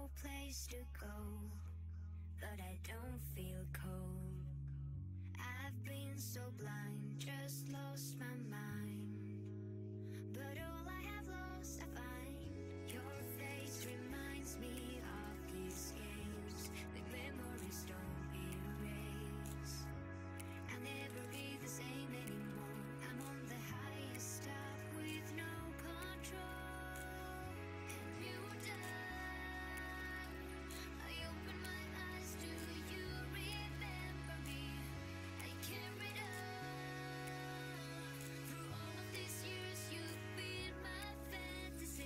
no place to go, but I don't feel cold. I've been so blind, just lost my mind. But all I have lost, I find your face reminds me of these games. The memories don't erase. I'll never be the same anymore. I'm on the highest top with no control. And you die. I open my eyes, do you remember me? I carried on. Through all of these years, you've been my fantasy.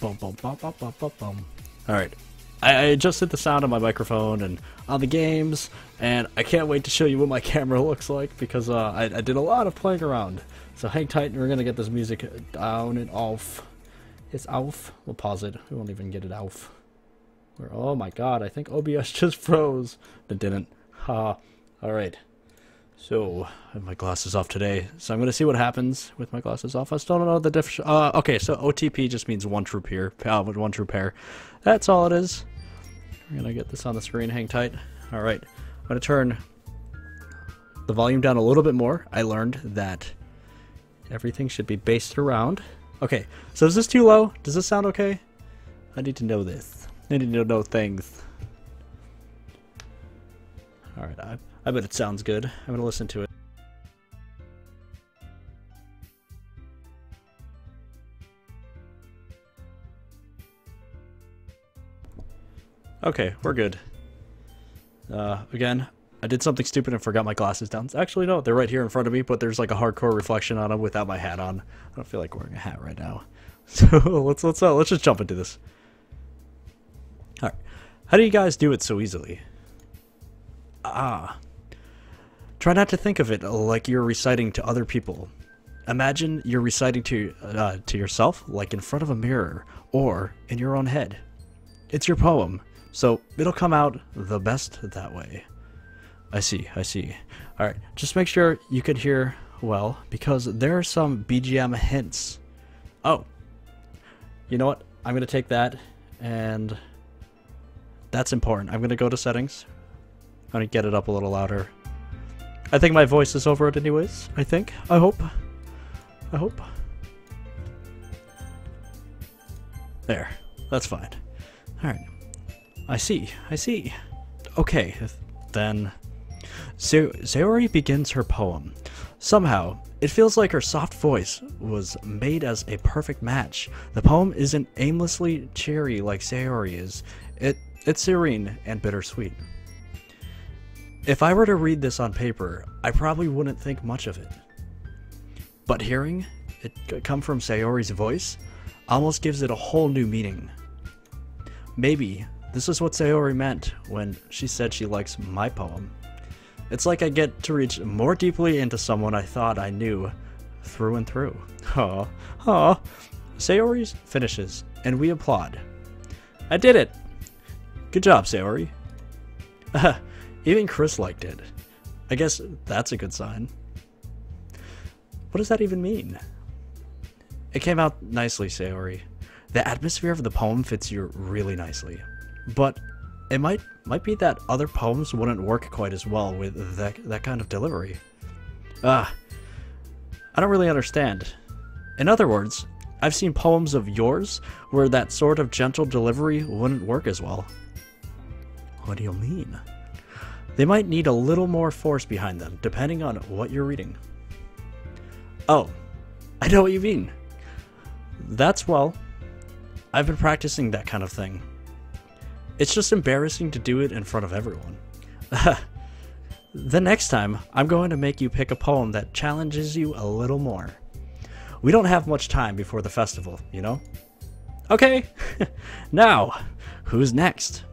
Boom, boom, bum, bum, bum, bum, bum. Alright. I adjusted the sound on my microphone and on the games, and I can't wait to show you what my camera looks like because I did a lot of playing around. So hang tight and we're going to get this music down and off. It's off. We'll pause it. We won't even get it off. Oh my god, I think OBS just froze. It didn't. Ha. Alright. So, I have my glasses off today. So I'm going to see what happens with my glasses off. I still don't know the difference. Okay, so OTP just means one true pair. One true pair. That's all it is. We're going to get this on the screen. Hang tight. Alright. I'm going to turn the volume down a little bit more. I learned that everything should be based around. Okay, so is this too low? Does this sound okay? I need to know this. I need to know things. Alright, I bet it sounds good. I'm going to listen to it. Okay, we're good. Again, I did something stupid and forgot my glasses down. Actually, no, they're right here in front of me, but there's like a hardcore reflection on them without my hat on. I don't feel like wearing a hat right now. So let's just jump into this. All right, how do you guys do it so easily? Try not to think of it like you're reciting to other people. Imagine you're reciting to yourself, like in front of a mirror or in your own head. It's your poem, so it'll come out the best that way. I see. Alright, just make sure you could hear well, because there are some BGM hints. Oh, you know what? I'm going to take that, and that's important. I'm going to go to settings. I'm going to get it up a little louder. I think my voice is over it anyways. I think. I hope. There. That's fine. Alright. I see. Okay, then. Sayori begins her poem. Somehow, it feels like her soft voice was made as a perfect match. The poem isn't aimlessly cheery like Sayori is. It's serene and bittersweet. If I were to read this on paper, I probably wouldn't think much of it. But hearing it come from Sayori's voice almost gives it a whole new meaning. Maybe this is what Sayori meant when she said she likes my poem. It's like I get to reach more deeply into someone I thought I knew through and through. Sayori finishes, and we applaud. I did it! Good job, Sayori. Even Chris liked it. I guess that's a good sign. What does that even mean? It came out nicely, Sayori. The atmosphere of the poem fits you really nicely. But it might be that other poems wouldn't work quite as well with that kind of delivery. I don't really understand. In other words, I've seen poems of yours where that sort of gentle delivery wouldn't work as well. What do you mean? They might need a little more force behind them, depending on what you're reading. Oh, I know what you mean. Well, I've been practicing that kind of thing. It's just embarrassing to do it in front of everyone. The next time, I'm going to make you pick a poem that challenges you a little more. We don't have much time before the festival, you know? Okay, now, who's next?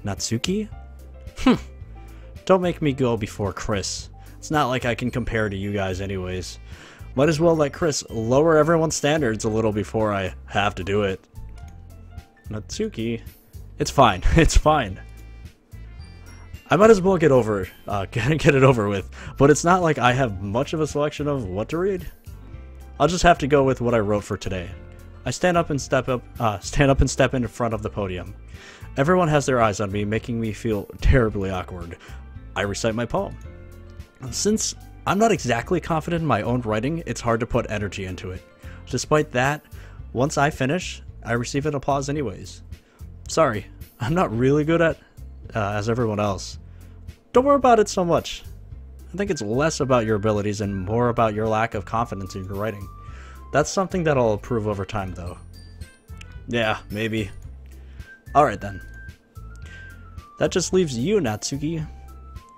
Natsuki? Don't make me go before Chris. It's not like I can compare to you guys anyways. Might as well let Chris lower everyone's standards a little before I have to do it. Natsuki? It's fine. It's fine. I might as well get it over with, but it's not like I have much of a selection of what to read. I'll just have to go with what I wrote for today. I stand up and step in front of the podium. Everyone has their eyes on me, making me feel terribly awkward. I recite my poem. Since I'm not exactly confident in my own writing, it's hard to put energy into it. Despite that, once I finish, I receive an applause anyways. Sorry, I'm not really good at as everyone else. Don't worry about it so much. I think it's less about your abilities and more about your lack of confidence in your writing. That's something that I'll improve over time, though. Yeah, maybe. Alright then. That just leaves you, Natsuki.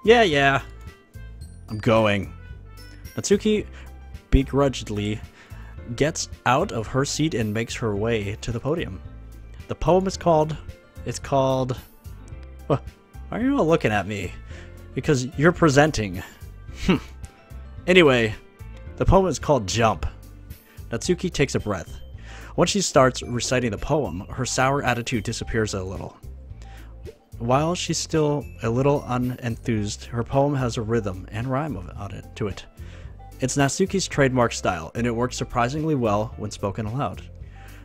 Yeah. I'm going. Natsuki begrudgingly gets out of her seat and makes her way to the podium. The poem is called... It's called... Why are you all looking at me? Because you're presenting. Anyway, the poem is called Jump. Natsuki takes a breath. Once she starts reciting the poem, her sour attitude disappears a little. While she's still a little unenthused, her poem has a rhythm and rhyme to it. It's Natsuki's trademark style, and it works surprisingly well when spoken aloud.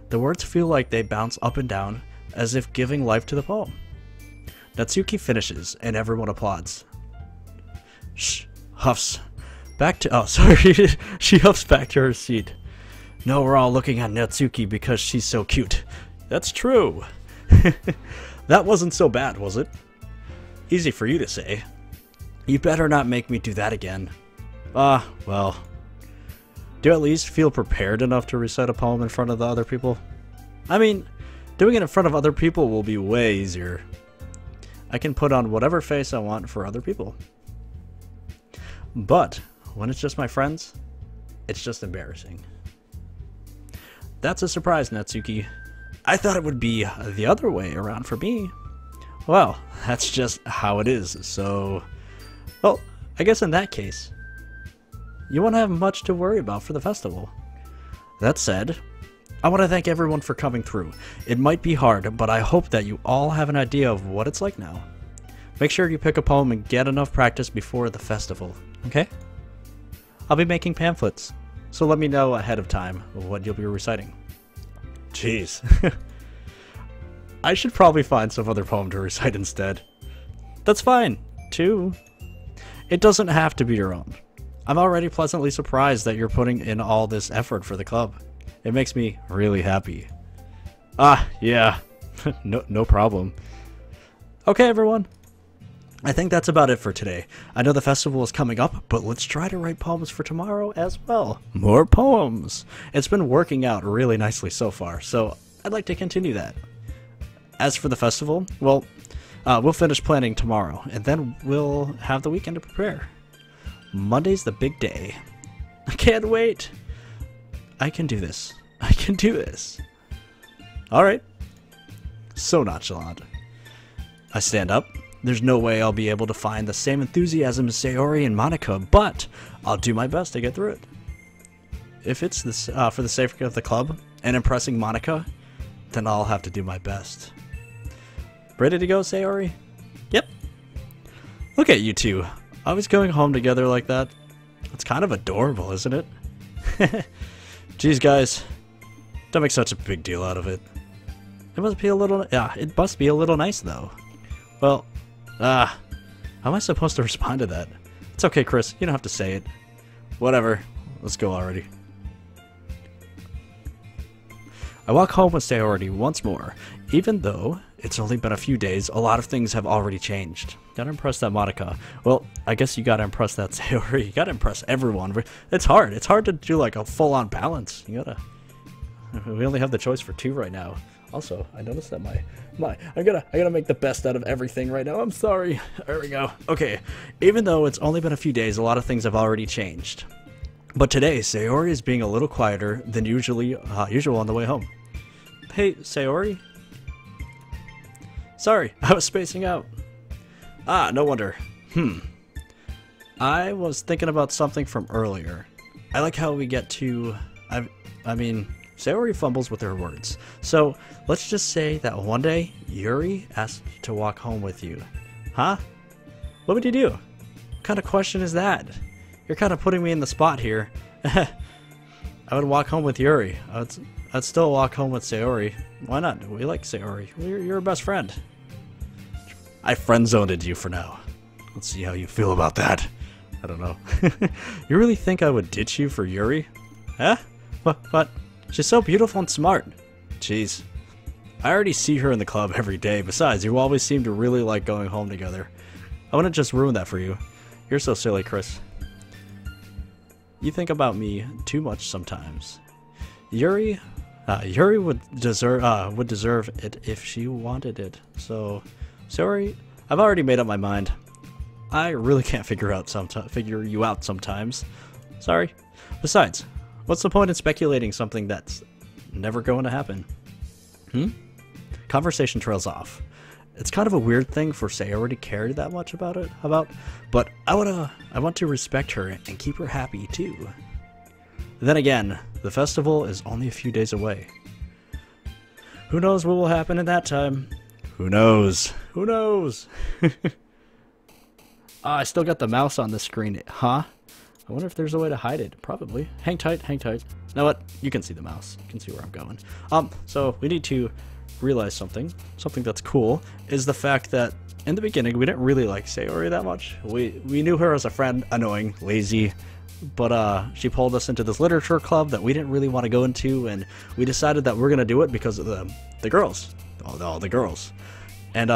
The words feel like they bounce up and down, as if giving life to the poem. Natsuki finishes, and everyone applauds. Huffs back to... Oh, sorry. She huffs back to her seat. No, we're all looking at Natsuki because she's so cute. That's true. That wasn't so bad, was it? Easy for you to say. You better not make me do that again. Well. Do you at least feel prepared enough to recite a poem in front of the other people? I mean, doing it in front of other people will be way easier. I can put on whatever face I want for other people. But when it's just my friends, it's just embarrassing. That's a surprise, Natsuki. I thought it would be the other way around for me. Well, that's just how it is, so... Well, I guess in that case, you won't have much to worry about for the festival. That said, I want to thank everyone for coming through. It might be hard, but I hope that you all have an idea of what it's like now. Make sure you pick a poem and get enough practice before the festival, okay? I'll be making pamphlets, so let me know ahead of time what you'll be reciting. Jeez. I should probably find some other poem to recite instead. That's fine, too. It doesn't have to be your own. I'm already pleasantly surprised that you're putting in all this effort for the club. It makes me really happy. Yeah. No problem. Okay, everyone. I think that's about it for today. I know the festival is coming up, but let's try to write poems for tomorrow as well. More poems! It's been working out really nicely so far, so I'd like to continue that. As for the festival, well, we'll finish planning tomorrow, and then we'll have the weekend to prepare. Monday's the big day. I can't wait! I can do this. I can do this. Alright. So nonchalant. I stand up. There's no way I'll be able to find the same enthusiasm as Sayori and Monica, but I'll do my best to get through it. If it's this, for the sake of the club and impressing Monica, then I'll have to do my best. Ready to go, Sayori? Yep. Look at you two. Always going home together like that. It's kind of adorable, isn't it? Jeez, guys. Don't make such a big deal out of it. It must be a little... Yeah, it must be a little nice, though. Well... how am I supposed to respond to that? It's okay, Chris. You don't have to say it. Whatever. Let's go already. I walk home with Sayori once more. Even though it's only been a few days, a lot of things have already changed. Gotta impress that Monica. Well, I guess you gotta impress that Sayori. You gotta impress everyone. It's hard. It's hard to do like a full-on balance. You gotta... We only have the choice for two right now. Also, I noticed that I gotta make the best out of everything right now. I'm sorry. There we go. Okay. Even though it's only been a few days, a lot of things have already changed. But today, Sayori is being a little quieter than usual on the way home. Hey, Sayori? Sorry, I was spacing out. No wonder. I was thinking about something from earlier. I like how we get to... I mean... Sayori fumbles with her words. So, let's just say that one day, Yuri asked to walk home with you. Huh? What would you do? What kind of question is that? You're kind of putting me in the spot here. I would walk home with Yuri. I'd still walk home with Sayori. Why not? We like Sayori. You're her best friend. I friend-zoned you for now. Let's see how you feel about that. I don't know. You really think I would ditch you for Yuri? Huh? What? She's so beautiful and smart. Jeez. I already see her in the club every day. Besides, you always seem to really like going home together. I wouldn't just ruin that for you. You're so silly, Chris. You think about me too much sometimes. Yuri would deserve it if she wanted it. So, sorry, I've already made up my mind. I really can't figure you out sometimes. Sorry. Besides, what's the point in speculating something that's never going to happen? conversation trails off. It's kind of a weird thing for Sayori to care that much about, but I want to respect her and keep her happy too. Then again, the festival is only a few days away. Who knows what will happen in that time? Who knows? Who knows? I still got the mouse on the screen, huh? I wonder if there's a way to hide it. Probably. Hang tight, hang tight. You know what? You can see the mouse. You can see where I'm going. So we need to realize something that's cool, is the fact that in the beginning we didn't really like Sayori that much. We knew her as a friend, annoying, lazy, but she pulled us into this literature club that we didn't really want to go into, and we decided that we're gonna do it because of the girls, all the girls. And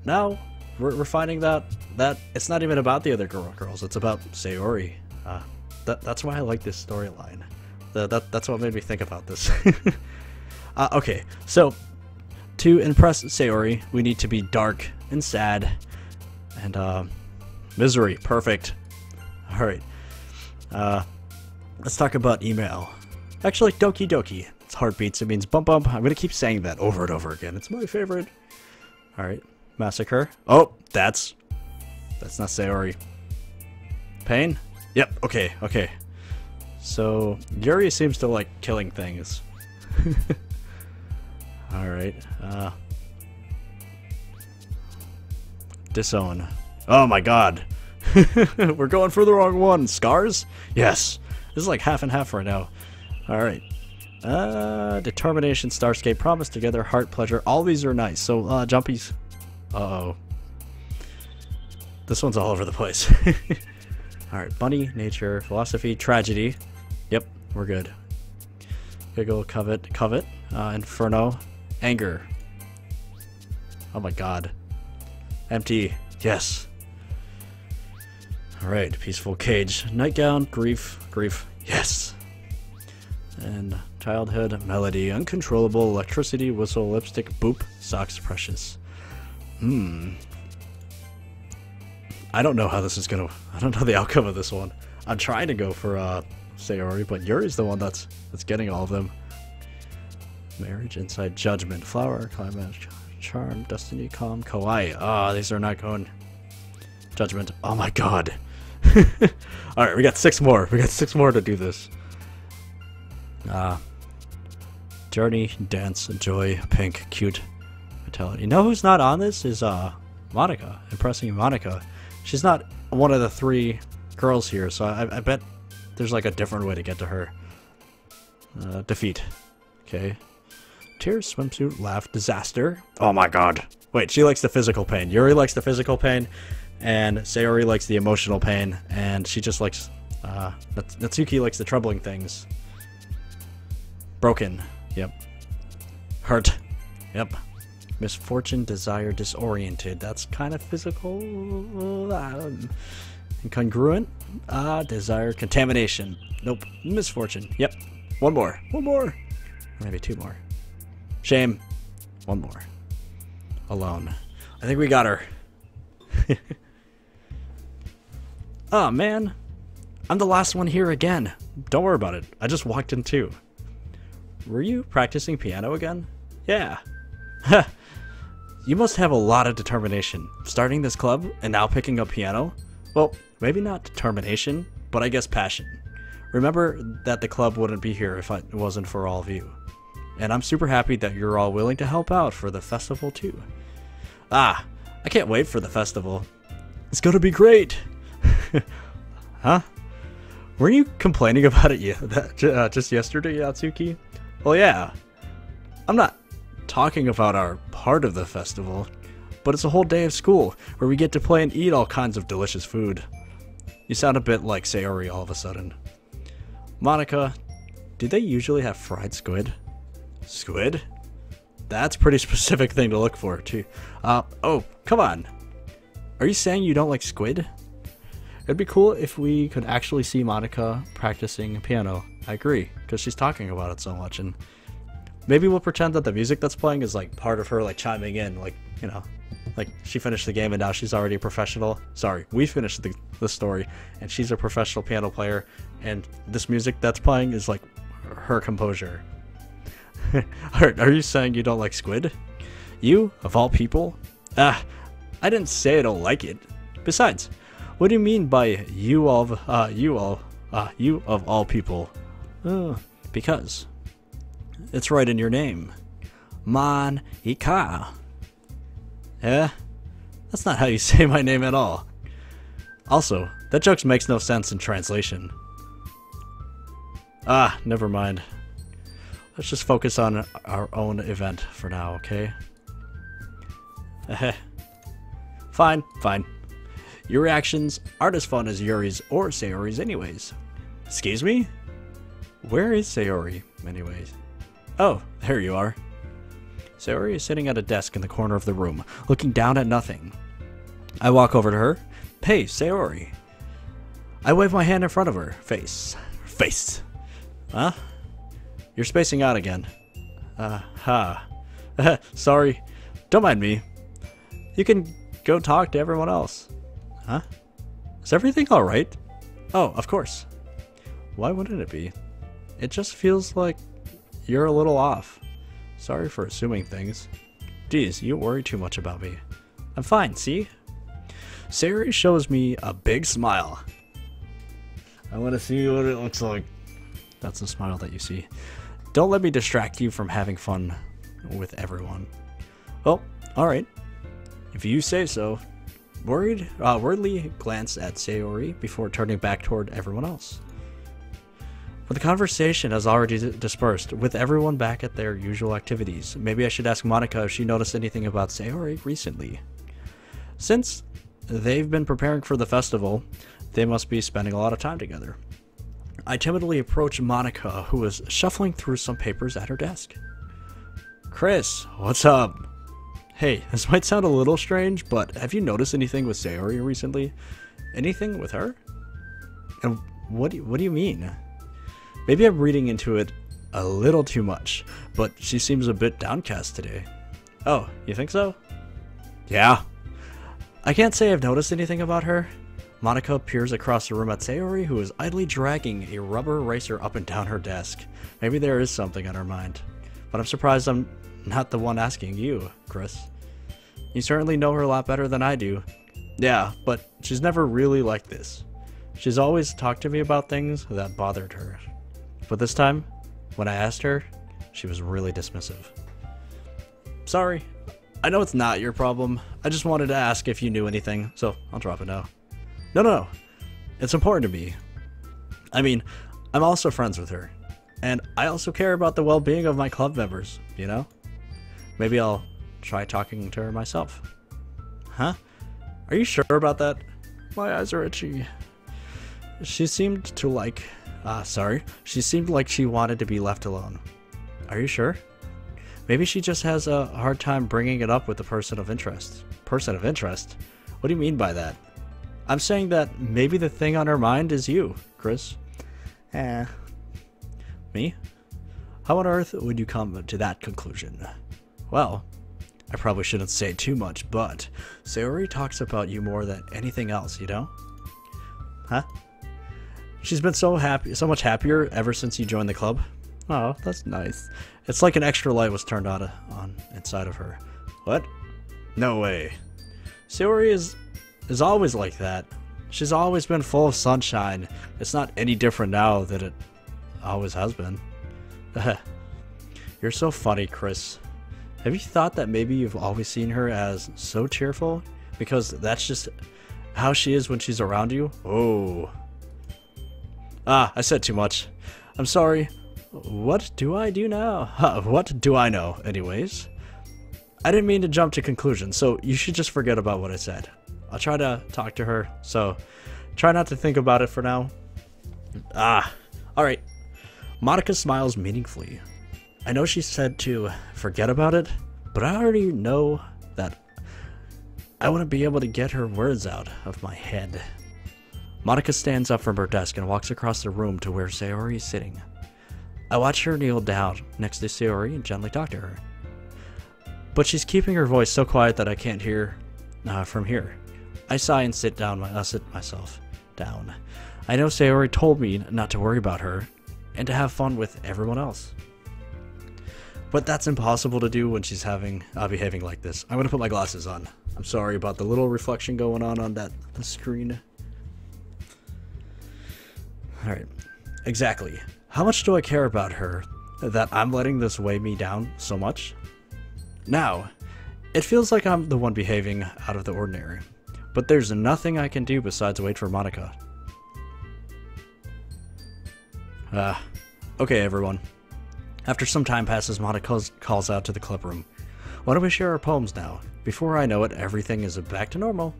now we're finding that it's not even about the other girls, it's about Sayori. That's why I like this storyline. That's what made me think about this. Okay, so to impress Sayori, we need to be dark and sad and misery. Perfect. All right. Let's talk about email. Actually, Doki Doki. It's heartbeats. It means bump bump. I'm gonna keep saying that over and over again. It's my favorite. All right. Massacre. Oh, that's not Sayori. Pain. Yep. Okay. Okay. So Yuri seems to like killing things. Alright, disown. Oh my god. We're going for the wrong one. Scars? Yes. This is like half and half right now. Alright. Determination, Starscape, Promise Together, Heart, Pleasure. All these are nice. So, jumpies. Uh-oh. This one's all over the place. Alright, Bunny, Nature, Philosophy, Tragedy. Yep, we're good. Giggle, Covet, Inferno, Anger. Oh my god. Empty. Yes. Alright, Peaceful Cage. Nightgown, Grief. Yes. And Childhood, Melody. Uncontrollable, Electricity, Whistle, Lipstick, Boop, Socks, Precious. I don't know how this is gonna... I don't know the outcome of this one. I'm trying to go for Sayori, but Yuri's the one that's getting all of them. Marriage, Inside, Judgment, Flower, Climax, Charm, Destiny, Calm, Kawaii. These are not going. Judgment. Oh my god. Alright, we got 6 more. We got 6 more to do this. Journey, Dance, Joy, Pink, Cute, Vitality. You know who's not on this is Monica. Impressing Monica. She's not one of the 3 girls here, so I bet there's like a different way to get to her. Defeat. Okay. Tears, Swimsuit, Laugh, Disaster. Oh my god. Wait, she likes the physical pain. Yuri likes the physical pain, and Sayori likes the emotional pain, and she just likes... Natsuki likes the troubling things. Broken. Yep. Hurt. Yep. Misfortune, Desire, Disoriented. That's kind of physical. Incongruent. Desire, Contamination. Nope. Misfortune. Yep. One more. Or maybe 2 more. Shame. 1 more. Alone. I think we got her. Oh man. I'm the last one here again. Don't worry about it. I just walked in too. Were you practicing piano again? Yeah. You must have a lot of determination. Starting this club and now picking up piano? Well, maybe not determination, but I guess passion. Remember that the club wouldn't be here if it wasn't for all of you. And I'm super happy that you're all willing to help out for the festival too. I can't wait for the festival. It's gonna be great! Huh? Were you complaining about it just yesterday, Yatsuki? Well, yeah. I'm not talking about our part of the festival, but it's a whole day of school where we get to play and eat all kinds of delicious food. You sound a bit like Sayori all of a sudden. Monica, do they usually have fried squid? Squid? That's a pretty specific thing to look for, too. Oh, come on. Are you saying you don't like squid? It'd be cool if we could actually see Monica practicing piano. I agree, because she's talking about it so much, and maybe we'll pretend that the music that's playing is like part of her like chiming in, like, you know, like she finished the game and now she's already a professional. Sorry, we finished the story and she's a professional piano player, and this music that's playing is like her composure. Are you saying you don't like squid? You, of all people? Ah, I didn't say I don't like it. Besides, what do you mean by you of all people? Because it's right in your name. Monica. Eh? That's not how you say my name at all. Also, that joke makes no sense in translation. Ah, never mind. Let's just focus on our own event for now, okay? Fine, fine. Your reactions aren't as fun as Yuri's or Sayori's anyways. Excuse me? Where is Sayori, anyways? Oh, there you are. Sayori is sitting at a desk in the corner of the room, looking down at nothing. I walk over to her. Hey, Sayori. I wave my hand in front of her. Face. Huh? You're spacing out again. Sorry. Don't mind me. You can go talk to everyone else. Huh? Is everything alright? Oh, of course. Why wouldn't it be? It just feels like you're a little off. Sorry for assuming things. Geez, you worry too much about me. I'm fine, see? Sayori shows me a big smile. I want to see what it looks like. That's the smile that you see. Don't let me distract you from having fun with everyone. Well, alright. If you say so. Wordly glance at Sayori before turning back toward everyone else. But the conversation has already dispersed, with everyone back at their usual activities. Maybe I should ask Monica if she noticed anything about Sayori recently. Since they've been preparing for the festival, they must be spending a lot of time together. I timidly approach Monica, who is shuffling through some papers at her desk. Chris, what's up? Hey, this might sound a little strange, but have you noticed anything with Sayori recently? Anything with her? And what do you mean? Maybe I'm reading into it a little too much, but she seems a bit downcast today. Oh, you think so? Yeah. I can't say I've noticed anything about her. Monica peers across the room at Sayori, who is idly dragging a rubber eraser up and down her desk. Maybe there is something on her mind. But I'm surprised I'm not the one asking you, Chris. You certainly know her a lot better than I do. Yeah, but she's never really like this. She's always talked to me about things that bothered her. But this time, when I asked her, she was really dismissive. Sorry, I know it's not your problem. I just wanted to ask if you knew anything, so I'll drop it now. No. It's important to me. I mean, I'm also friends with her. And I also care about the well-being of my club members, you know? Maybe I'll try talking to her myself. Huh? Are you sure about that? My eyes are itchy. She seemed like she wanted to be left alone. Are you sure? Maybe she just has a hard time bringing it up with the person of interest. Person of interest? What do you mean by that? I'm saying that maybe the thing on her mind is you, Chris. Me? How on earth would you come to that conclusion? Well, I probably shouldn't say too much, but Sayori talks about you more than anything else, you know? Huh? She's been so much happier ever since you joined the club. Oh, that's nice. It's like an extra light was turned on inside of her. What? No way. Sayori is always like that. She's always been full of sunshine. It's not any different now than it always has been. You're so funny, Chris. Have you thought that maybe you've always seen her as so cheerful? Because that's just how she is when she's around you? Oh. I said too much. I'm sorry. What do I do now? What do I know, anyways? I didn't mean to jump to conclusions, so you should just forget about what I said. I'll try to talk to her, so try not to think about it for now. Alright. Monica smiles meaningfully. I know she said to forget about it, but I already know that I wouldn't be able to get her words out of my head. Monica stands up from her desk and walks across the room to where Sayori is sitting. I watch her kneel down next to Sayori and gently talk to her. But she's keeping her voice so quiet that I can't hear from here. I sigh and sit myself down. I know Sayori told me not to worry about her and to have fun with everyone else. But that's impossible to do when she's behaving like this. I'm gonna put my glasses on. I'm sorry about the little reflection going on the screen. Alright. Exactly. How much do I care about her that I'm letting this weigh me down so much? Now, it feels like I'm the one behaving out of the ordinary. But there's nothing I can do besides wait for Monica. Okay everyone. After some time passes, Monica calls out to the club room. Why don't we share our poems now? Before I know it, everything is back to normal.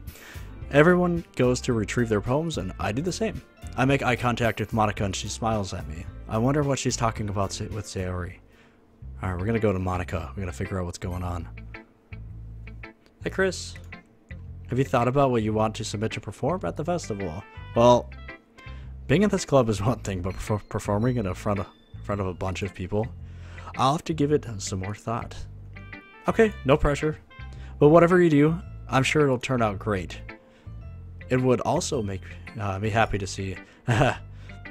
Everyone goes to retrieve their poems, and I do the same. I make eye contact with Monica, and she smiles at me. I wonder what she's talking about with Sayori. Alright, we're gonna go to Monica. We're gonna figure out what's going on. Hey Chris. Have you thought about what you want to submit to perform at the festival? Well, being in this club is one thing, but performing in front of a bunch of people, I'll have to give it some more thought. Okay, no pressure. But whatever you do, I'm sure it'll turn out great. It would also make me happy to see.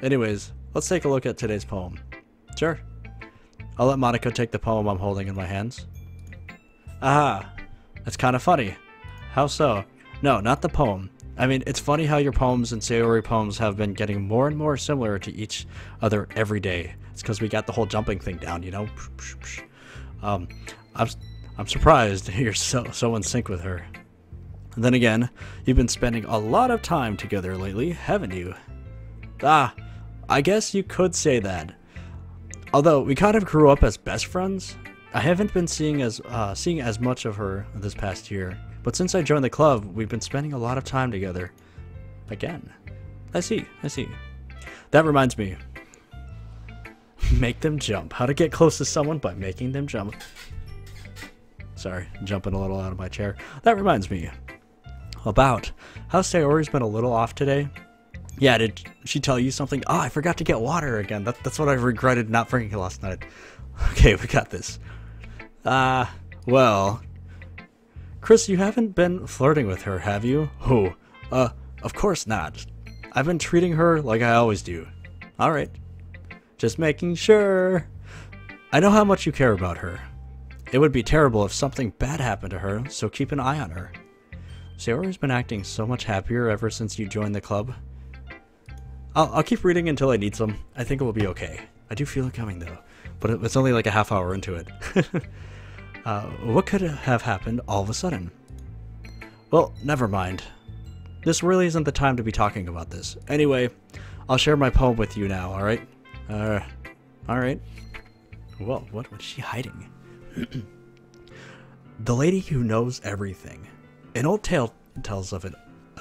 Anyways, let's take a look at today's poem. Sure. I'll let Monica take the poem I'm holding in my hands. Aha, that's kind of funny. How so? No, not the poem. I mean, it's funny how your poems and Sayori poems have been getting more and more similar to each other every day. It's because we got the whole jumping thing down, you know? I'm surprised you're so in sync with her. And then again, you've been spending a lot of time together lately, haven't you? I guess you could say that. Although we kind of grew up as best friends, I haven't been seeing as much of her this past year. But since I joined the club, we've been spending a lot of time together. Again. I see. That reminds me. Make them jump. How to get close to someone by making them jump. Sorry, jumping a little out of my chair. That reminds me. About how Sayori's been a little off today. Yeah, did she tell you something? Oh, I forgot to get water again. That's what I regretted not bringing last night. Okay, we got this. Well... Chris, you haven't been flirting with her, have you? Oh, of course not. I've been treating her like I always do. Alright. Just making sure. I know how much you care about her. It would be terrible if something bad happened to her, so keep an eye on her. Sayori's been acting so much happier ever since you joined the club. I'll keep reading until I need some. I think it will be okay. I do feel it coming though, but it's only like a half hour into it. What could have happened all of a sudden? Well, never mind. This really isn't the time to be talking about this. Anyway, I'll share my poem with you now, alright? Alright. Well, what was she hiding? The lady who knows everything. An old tale tells of a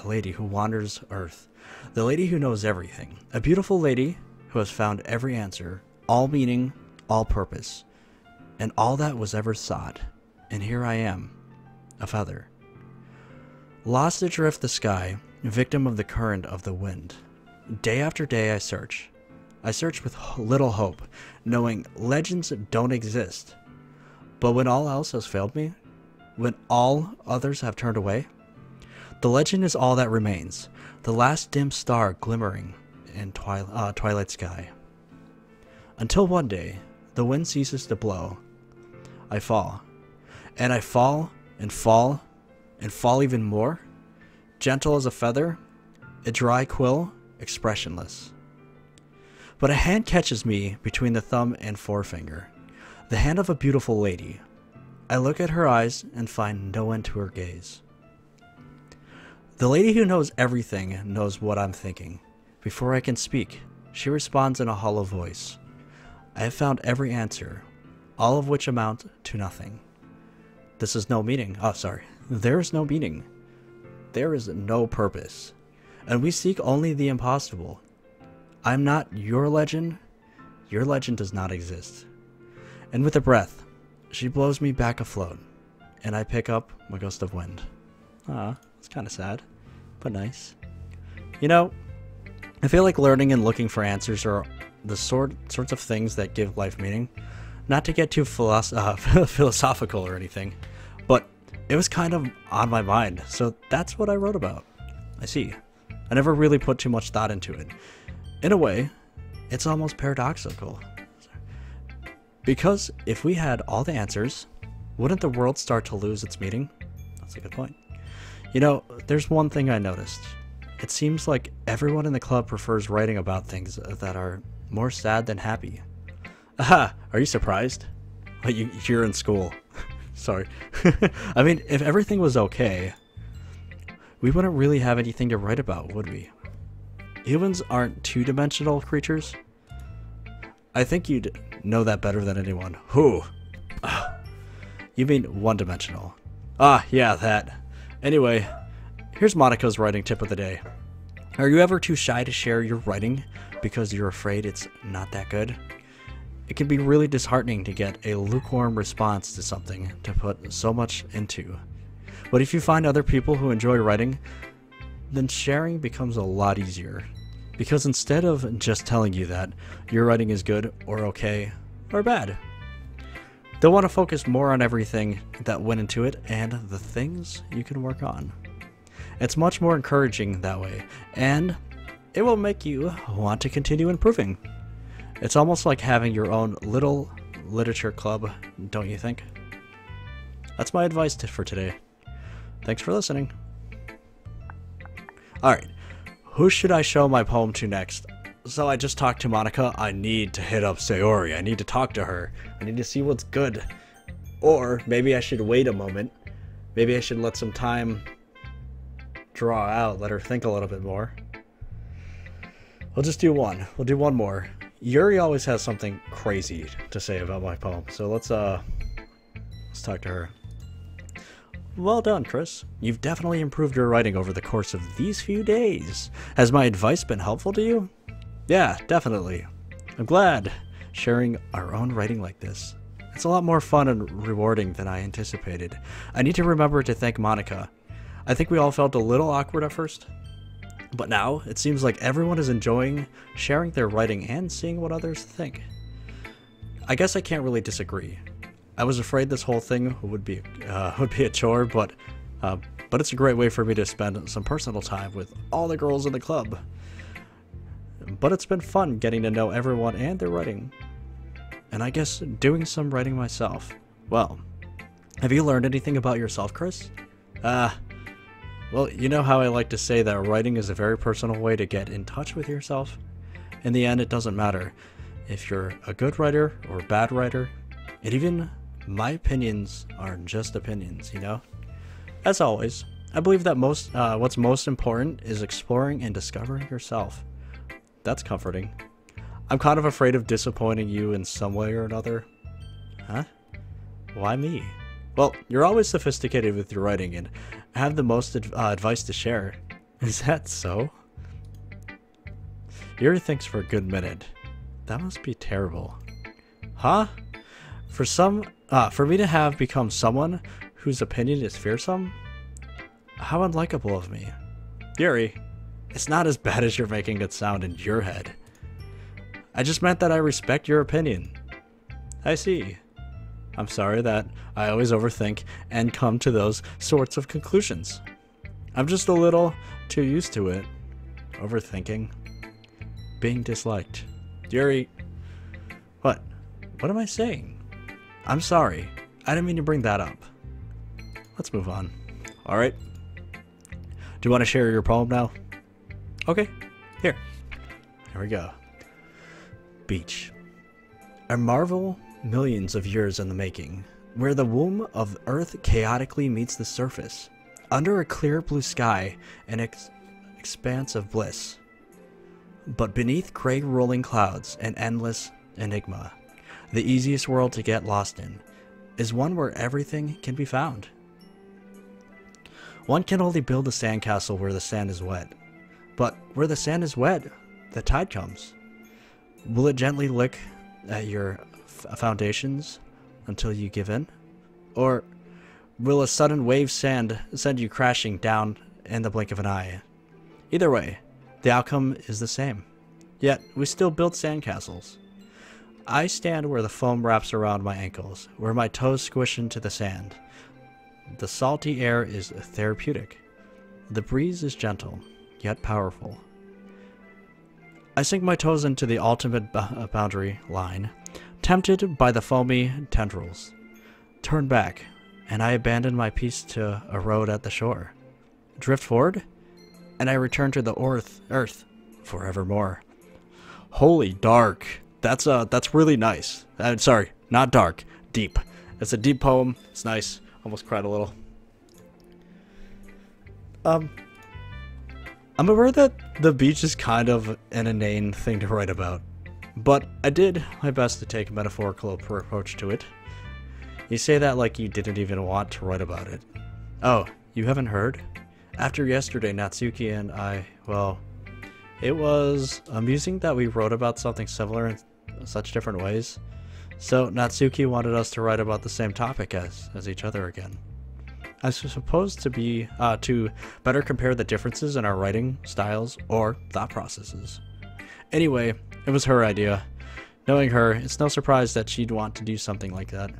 lady who wanders Earth. The lady who knows everything. A beautiful lady who has found every answer, all meaning, all purpose, and all that was ever sought. And here I am, a feather. Lost adrift the sky, victim of the current of the wind. Day after day I search. I search with little hope, knowing legends don't exist. But when all else has failed me, when all others have turned away, the legend is all that remains, the last dim star glimmering in twilight sky. Until one day, the wind ceases to blow. I fall. And I fall, and fall, and fall even more. Gentle as a feather, a dry quill, expressionless. But a hand catches me between the thumb and forefinger. The hand of a beautiful lady. I look at her eyes and find no end to her gaze. The lady who knows everything knows what I'm thinking. Before I can speak, she responds in a hollow voice. I have found every answer, all of which amount to nothing. This is no meaning. Oh, sorry. There is no meaning. There is no purpose. And we seek only the impossible. I'm not your legend. Your legend does not exist. And with a breath, she blows me back afloat, and I pick up my gust of wind. Ah, it's kind of sad, but nice. You know, I feel like learning and looking for answers are the sorts of things that give life meaning. Not to get too philosophical or anything, but it was kind of on my mind, so that's what I wrote about. I see. I never really put too much thought into it. In a way, it's almost paradoxical. Because if we had all the answers, wouldn't the world start to lose its meaning? That's a good point. You know, there's one thing I noticed. It seems like everyone in the club prefers writing about things that are more sad than happy. Aha! Are you surprised? Like you're in school. Sorry. I mean, if everything was okay, we wouldn't really have anything to write about, would we? Humans aren't two-dimensional creatures. I think you'd know that better than anyone. Who? You mean one-dimensional. Ah, yeah, that. Anyway, here's Monica's writing tip of the day. Are you ever too shy to share your writing because you're afraid it's not that good? It can be really disheartening to get a lukewarm response to something to put so much into. But if you find other people who enjoy writing, then sharing becomes a lot easier. Because instead of just telling you that your writing is good or okay or bad, they'll want to focus more on everything that went into it and the things you can work on. It's much more encouraging that way, and it will make you want to continue improving. It's almost like having your own little literature club, don't you think? That's my advice for today. Thanks for listening. Alright, who should I show my poem to next? So I just talked to Monica. I need to hit up Sayori. I need to talk to her. I need to see what's good. Or maybe I should wait a moment. Maybe I should let some time draw out, let her think a little bit more. We'll just do one. We'll do one more. Yuri always has something crazy to say about my poem, so let's talk to her. Well done, Chris. You've definitely improved your writing over the course of these few days. Has my advice been helpful to you? Yeah, definitely. I'm glad sharing our own writing like this. It's a lot more fun and rewarding than I anticipated. I need to remember to thank Monica. I think we all felt a little awkward at first, but now it seems like everyone is enjoying sharing their writing and seeing what others think. I guess I can't really disagree. I was afraid this whole thing would be a chore, but it's a great way for me to spend some personal time with all the girls in the club. But it's been fun getting to know everyone and their writing. And I guess doing some writing myself. Well, have you learned anything about yourself, Chris? Well, you know how I like to say that writing is a very personal way to get in touch with yourself? In the end, it doesn't matter if you're a good writer or a bad writer. And even my opinions are just opinions, you know? As always, I believe that what's most important is exploring and discovering yourself. That's comforting. I'm kind of afraid of disappointing you in some way or another. Huh? Why me? Well, you're always sophisticated with your writing and have the most advice to share. Is that so? Yuri thinks for a good minute. That must be terrible. Huh? For me to have become someone whose opinion is fearsome? How unlikable of me. Yuri, it's not as bad as you're making it sound in your head. I just meant that I respect your opinion. I see. I'm sorry that I always overthink and come to those sorts of conclusions. I'm just a little too used to it. Overthinking. Being disliked. Yuri. What? What am I saying? I'm sorry. I didn't mean to bring that up. Let's move on. Alright. Do you want to share your poem now? Okay. Here we go. Beach. A marvel millions of years in the making, where the womb of Earth chaotically meets the surface, under a clear blue sky, an expanse of bliss. But beneath gray rolling clouds, an endless enigma. The easiest world to get lost in is one where everything can be found. One can only build a sandcastle where the sand is wet, but where the sand is wet, the tide comes. Will it gently lick at your foundations until you give in? Or will a sudden wave send you crashing down in the blink of an eye? Either way, the outcome is the same. Yet, we still build sandcastles. I stand where the foam wraps around my ankles, where my toes squish into the sand. The salty air is therapeutic. The breeze is gentle, yet powerful. I sink my toes into the ultimate boundary line, tempted by the foamy tendrils, turned back, and I abandoned my piece to a road at the shore. Drift forward, and I returned to the earth forevermore. Holy dark. That's really nice. Sorry, not dark, deep. It's a deep poem. It's nice. Almost cried a little. I'm aware that the beach is kind of an inane thing to write about, but I did my best to take a metaphorical approach to it. You say that like you didn't even want to write about it. Oh, you haven't heard? After yesterday, Natsuki and I, well, it was amusing that we wrote about something similar in such different ways. So Natsuki wanted us to write about the same topic as each other again. I suppose to better compare the differences in our writing styles or thought processes. Anyway, it was her idea. Knowing her, it's no surprise that she'd want to do something like that.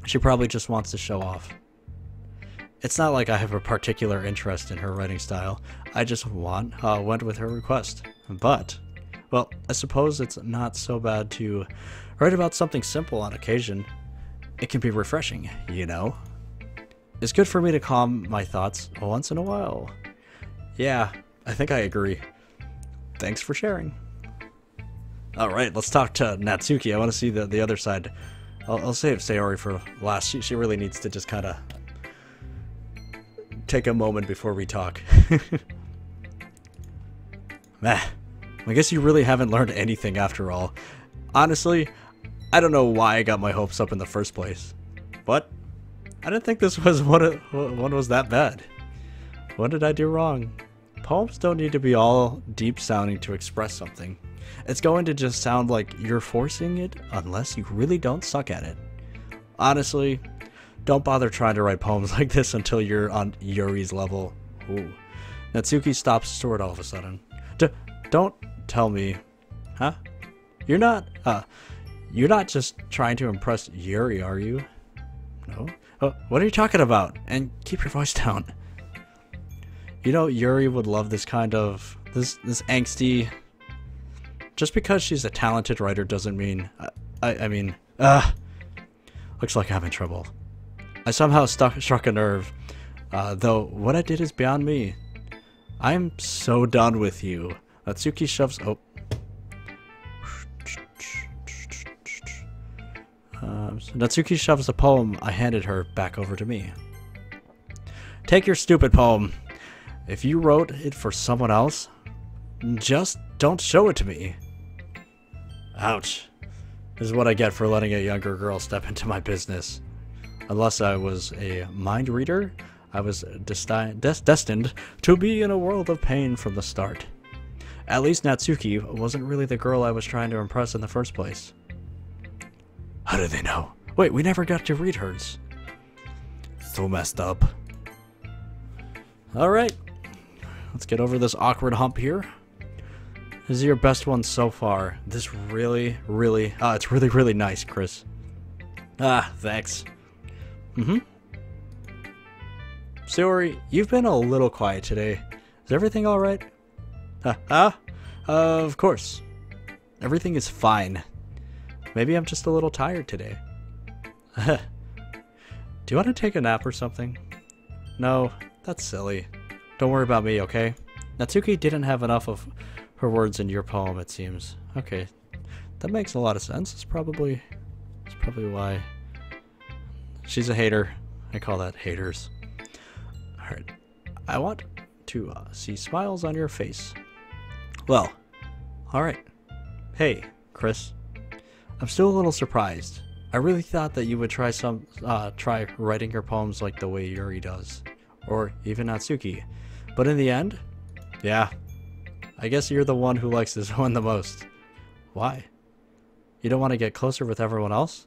She probably just wants to show off. It's not like I have a particular interest in her writing style. I just went with her request. But, well, I suppose it's not so bad to write about something simple on occasion. It can be refreshing, you know? It's good for me to calm my thoughts once in a while. Yeah, I think I agree. Thanks for sharing. Alright, let's talk to Natsuki. I want to see the other side. I'll save Sayori for last. She really needs to just kind of take a moment before we talk. Meh. I guess you really haven't learned anything after all. Honestly, I don't know why I got my hopes up in the first place. But I didn't think this was one was that bad. What did I do wrong? Poems don't need to be all deep sounding to express something. It's going to just sound like you're forcing it unless you really don't suck at it. Honestly, don't bother trying to write poems like this until you're on Yuri's level. Ooh. Natsuki stops short all of a sudden. Don't tell me. Huh? You're not just trying to impress Yuri, are you? No? What are you talking about? And keep your voice down. You know, Yuri would love this kind of, this angsty. Just because she's a talented writer doesn't mean, I mean, looks like I'm in trouble. I somehow struck a nerve, though what I did is beyond me. I'm so done with you. Natsuki shoves, Natsuki shoves the poem I handed her back over to me. Take your stupid poem. If you wrote it for someone else, just don't show it to me. Ouch. This is what I get for letting a younger girl step into my business. Unless I was a mind reader, I was destined to be in a world of pain from the start. At least Natsuki wasn't really the girl I was trying to impress in the first place. How do they know? Wait, we never got to read hers. So messed up. Alright. Let's get over this awkward hump here. This is your best one so far. This it's really, really nice, Chris. Thanks. Sayori, you've been a little quiet today. Is everything alright? Of course. Everything is fine. Maybe I'm just a little tired today. Do you want to take a nap or something? No, that's silly. Don't worry about me, okay? Natsuki didn't have enough of her words in your poem, it seems. Okay, that makes a lot of sense. It's probably why. She's a hater. I call that haters. Alright. I want to see smiles on your face. Well, alright. Hey, Chris. I'm still a little surprised. I really thought that you would try writing your poems like the way Yuri does. Or even Natsuki. But in the end, yeah, I guess you're the one who likes this one the most. Why? You don't want to get closer with everyone else?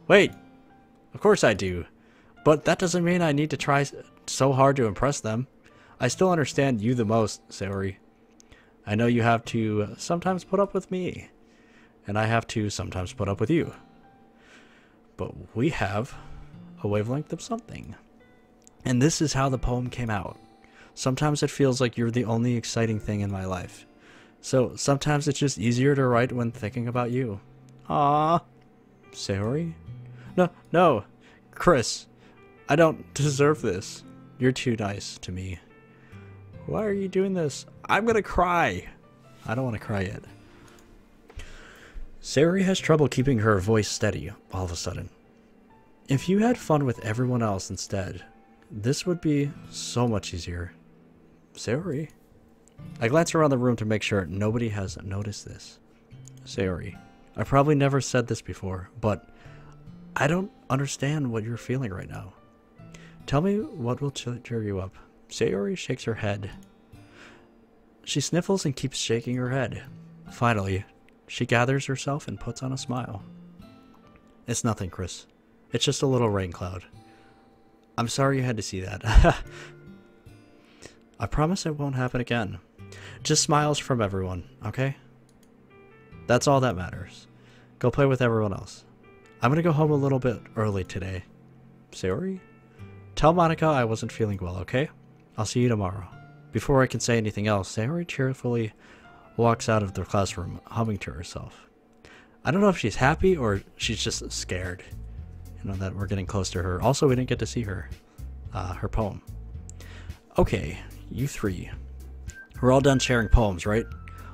Wait, of course I do. But that doesn't mean I need to try so hard to impress them. I still understand you the most, Sayori. I know you have to sometimes put up with me. And I have to sometimes put up with you. But we have a wavelength of something. And this is how the poem came out. Sometimes it feels like you're the only exciting thing in my life. So sometimes it's just easier to write when thinking about you. Aww. Sayori? No, no. Chris, I don't deserve this. You're too nice to me. Why are you doing this? I'm gonna cry. I don't want to cry yet. Sayori has trouble keeping her voice steady all of a sudden. If you had fun with everyone else instead, this would be so much easier. Sayori? I glance around the room to make sure nobody has noticed this. Sayori, I probably never said this before, but I don't understand what you're feeling right now. Tell me what will cheer you up. Sayori shakes her head. She sniffles and keeps shaking her head. Finally, she gathers herself and puts on a smile. It's nothing, Chris. It's just a little rain cloud. I'm sorry you had to see that. I promise it won't happen again. Just smiles from everyone, okay? That's all that matters. Go play with everyone else. I'm gonna go home a little bit early today. Sayori? Tell Monica I wasn't feeling well, okay? I'll see you tomorrow. Before I can say anything else, Sayori cheerfully walks out of the classroom, humming to herself. I don't know if she's happy or she's just scared. You know, that we're getting close to her. Also, we didn't get to see her poem. Okay, you three. We're all done sharing poems, right?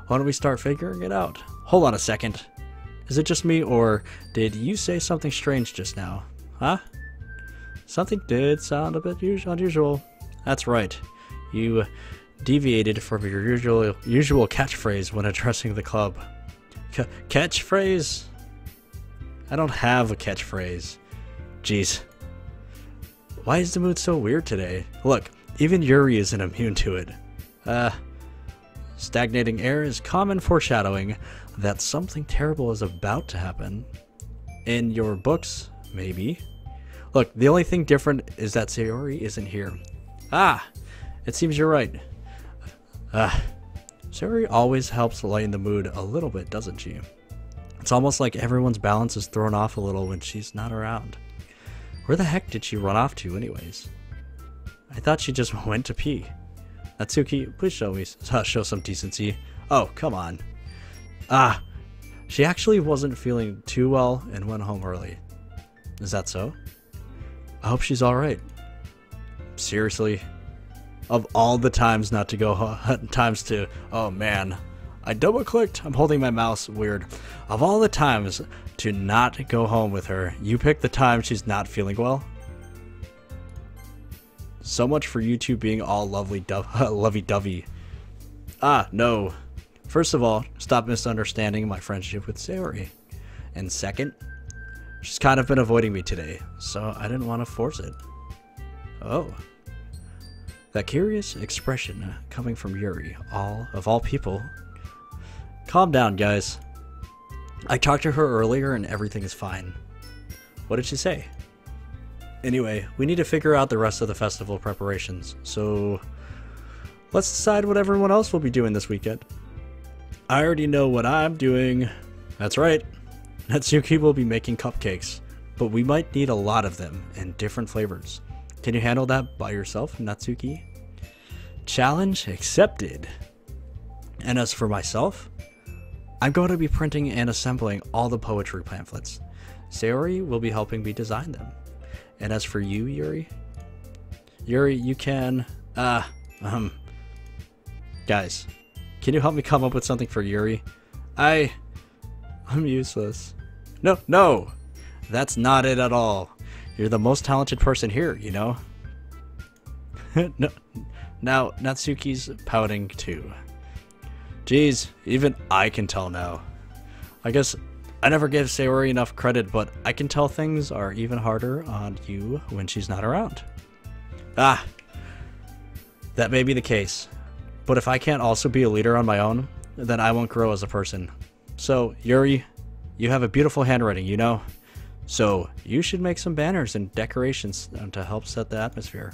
Why don't we start figuring it out? Hold on a second. Is it just me, or did you say something strange just now? Huh? Something did sound a bit unusual. That's right. You deviated from your usual catchphrase when addressing the club. Catchphrase? I don't have a catchphrase. Jeez. Why is the mood so weird today? Look, even Yuri isn't immune to it. Stagnating air is common foreshadowing that something terrible is about to happen. In your books, maybe. Look, the only thing different is that Sayori isn't here. It seems you're right. Sayori always helps lighten the mood a little bit, doesn't she? It's almost like everyone's balance is thrown off a little when she's not around. Where the heck did she run off to anyways? I thought she just went to pee. Natsuki, please show some decency. Oh, come on. She actually wasn't feeling too well and went home early. Is that so? I hope she's alright. Seriously? Of all the times not to go oh man. I double clicked. I'm holding my mouse weird. Of all the times to not go home with her, you picked the time she's not feeling well? So much for you two being all lovey-dovey. No. First of all, stop misunderstanding my friendship with Sayori. And second, she's kind of been avoiding me today, so I didn't want to force it. Oh. That curious expression coming from Yuri, of all people. Calm down, guys. I talked to her earlier and everything is fine. What did she say? Anyway, we need to figure out the rest of the festival preparations, so let's decide what everyone else will be doing this weekend. I already know what I'm doing. That's right. Natsuki will be making cupcakes, but we might need a lot of them in different flavors. Can you handle that by yourself, Natsuki? Challenge accepted. And as for myself, I'm going to be printing and assembling all the poetry pamphlets. Sayori will be helping me design them. And as for you, Yuri, you can, guys, can you help me come up with something for Yuri? I'm useless. No, that's not it at all. You're the most talented person here, you know? No, now, Natsuki's pouting too. Geez, even I can tell now. I guess I never gave Sayori enough credit, but I can tell things are even harder on you when she's not around. That may be the case. But if I can't also be a leader on my own, then I won't grow as a person. So, Yuri, you have a beautiful handwriting, you know? So, you should make some banners and decorations to help set the atmosphere.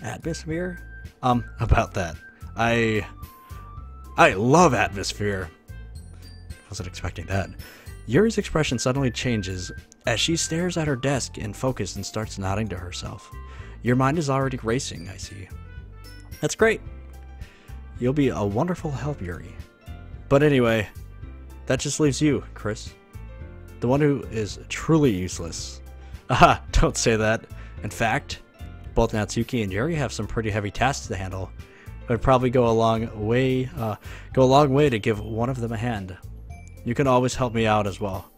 Atmosphere? About that. I love atmosphere. Wasn't expecting that. Yuri's expression suddenly changes as she stares at her desk in focus and starts nodding to herself. Your mind is already racing, I see. That's great. You'll be a wonderful help, Yuri. But anyway, that just leaves you, Chris. The one who is truly useless. Aha, don't say that. In fact, both Natsuki and Yuri have some pretty heavy tasks to handle. It would probably go a long way to give one of them a hand. You can always help me out as well.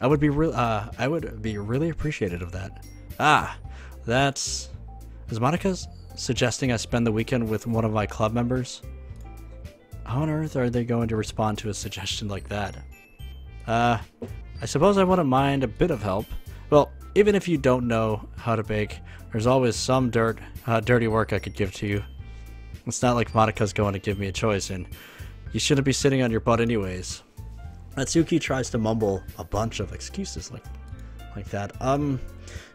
I would be really appreciative of that. Is Monica suggesting I spend the weekend with one of my club members? How on earth are they going to respond to a suggestion like that? I suppose I wouldn't mind a bit of help. Well, even if you don't know how to bake, there's always some dirty work I could give to you. It's not like Monika's going to give me a choice, and you shouldn't be sitting on your butt anyways. Natsuki tries to mumble a bunch of excuses like that.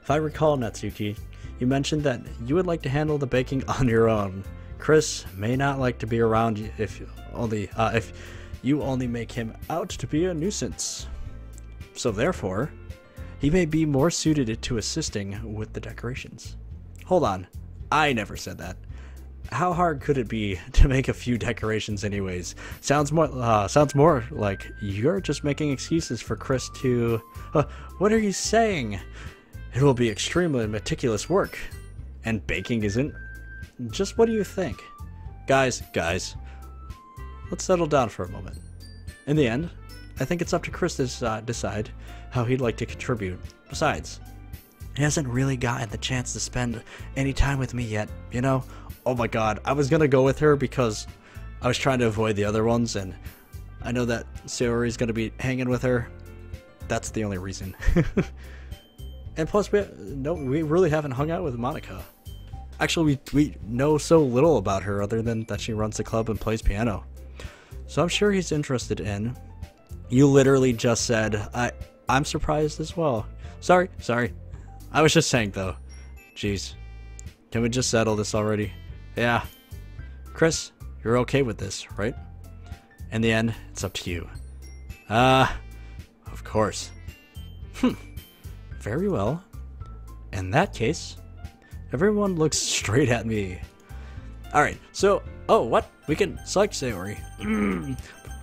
If I recall, Natsuki, you mentioned that you would like to handle the baking on your own. Chris may not like to be around you if you only make him out to be a nuisance. So therefore, he may be more suited to assisting with the decorations. Hold on, I never said that. How hard could it be to make a few decorations anyways? Sounds more like you're just making excuses for Chris to... what are you saying? It will be extremely meticulous work. And baking isn't? Just what do you think? Guys, let's settle down for a moment. In the end, I think it's up to Chris to decide how he'd like to contribute. Besides, he hasn't really gotten the chance to spend any time with me yet, you know? Oh my god, I was gonna go with her because I was trying to avoid the other ones, and I know that Sayori's gonna be hanging with her. That's the only reason. And plus, we really haven't hung out with Monica. Actually, we know so little about her other than that she runs the club and plays piano. So I'm sure he's interested in. You literally just said, I'm surprised as well. Sorry. I was just saying though. Jeez. Can we just settle this already? Yeah. Chris, you're okay with this, right? In the end, it's up to you. Of course. Very well. In that case, everyone looks straight at me. Alright, so, what? We can select Sayori.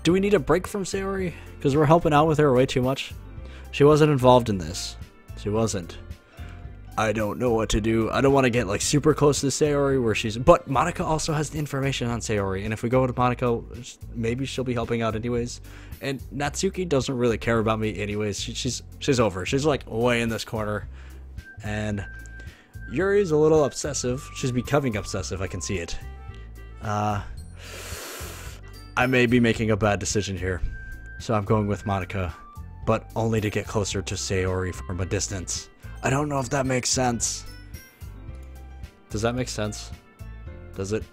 Do we need a break from Sayori? Because we're helping out with her way too much. She wasn't involved in this. She wasn't. I don't know what to do. I don't want to get like super close to Sayori where she's... But Monica also has the information on Sayori. And if we go to Monica, maybe she'll be helping out anyways. And Natsuki doesn't really care about me anyways. She's over. She's like way in this corner. And Yuri's a little obsessive. She's becoming obsessive. I can see it. I may be making a bad decision here. So I'm going with Monica. But only to get closer to Sayori from a distance. I don't know if that makes sense. Does that make sense? Does it?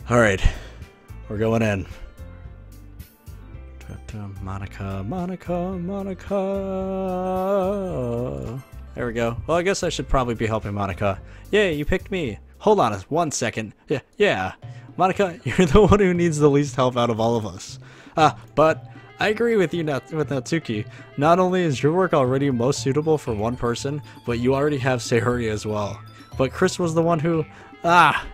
Alright. We're going in. Monica. There we go. Well, I guess I should probably be helping Monica. Yay, you picked me. Hold on 1 second. Yeah. Monica, you're the one who needs the least help out of all of us. But... I agree with you, with Natsuki. Not only is your work already most suitable for one person, but you already have Sayori as well. But Chris was the one who... That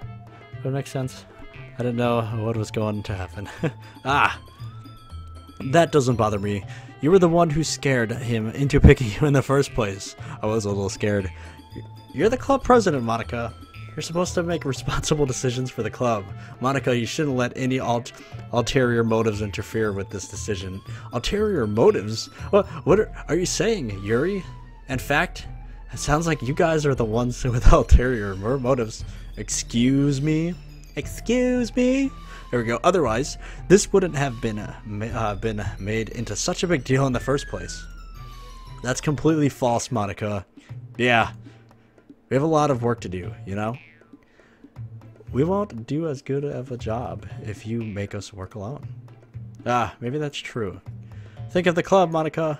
makes sense. I didn't know what was going to happen. That doesn't bother me. You were the one who scared him into picking you in the first place. I was a little scared. You're the club president, Monica. You're supposed to make responsible decisions for the club. Monica, you shouldn't let any ulterior motives interfere with this decision. Ulterior motives? What are you saying, Yuri? In fact, it sounds like you guys are the ones with ulterior motives. Excuse me? Excuse me? There we go. Otherwise, this wouldn't have been made into such a big deal in the first place. That's completely false, Monica. Yeah. We have a lot of work to do, you know? We won't do as good of a job if you make us work alone. Maybe that's true. Think of the club, Monica.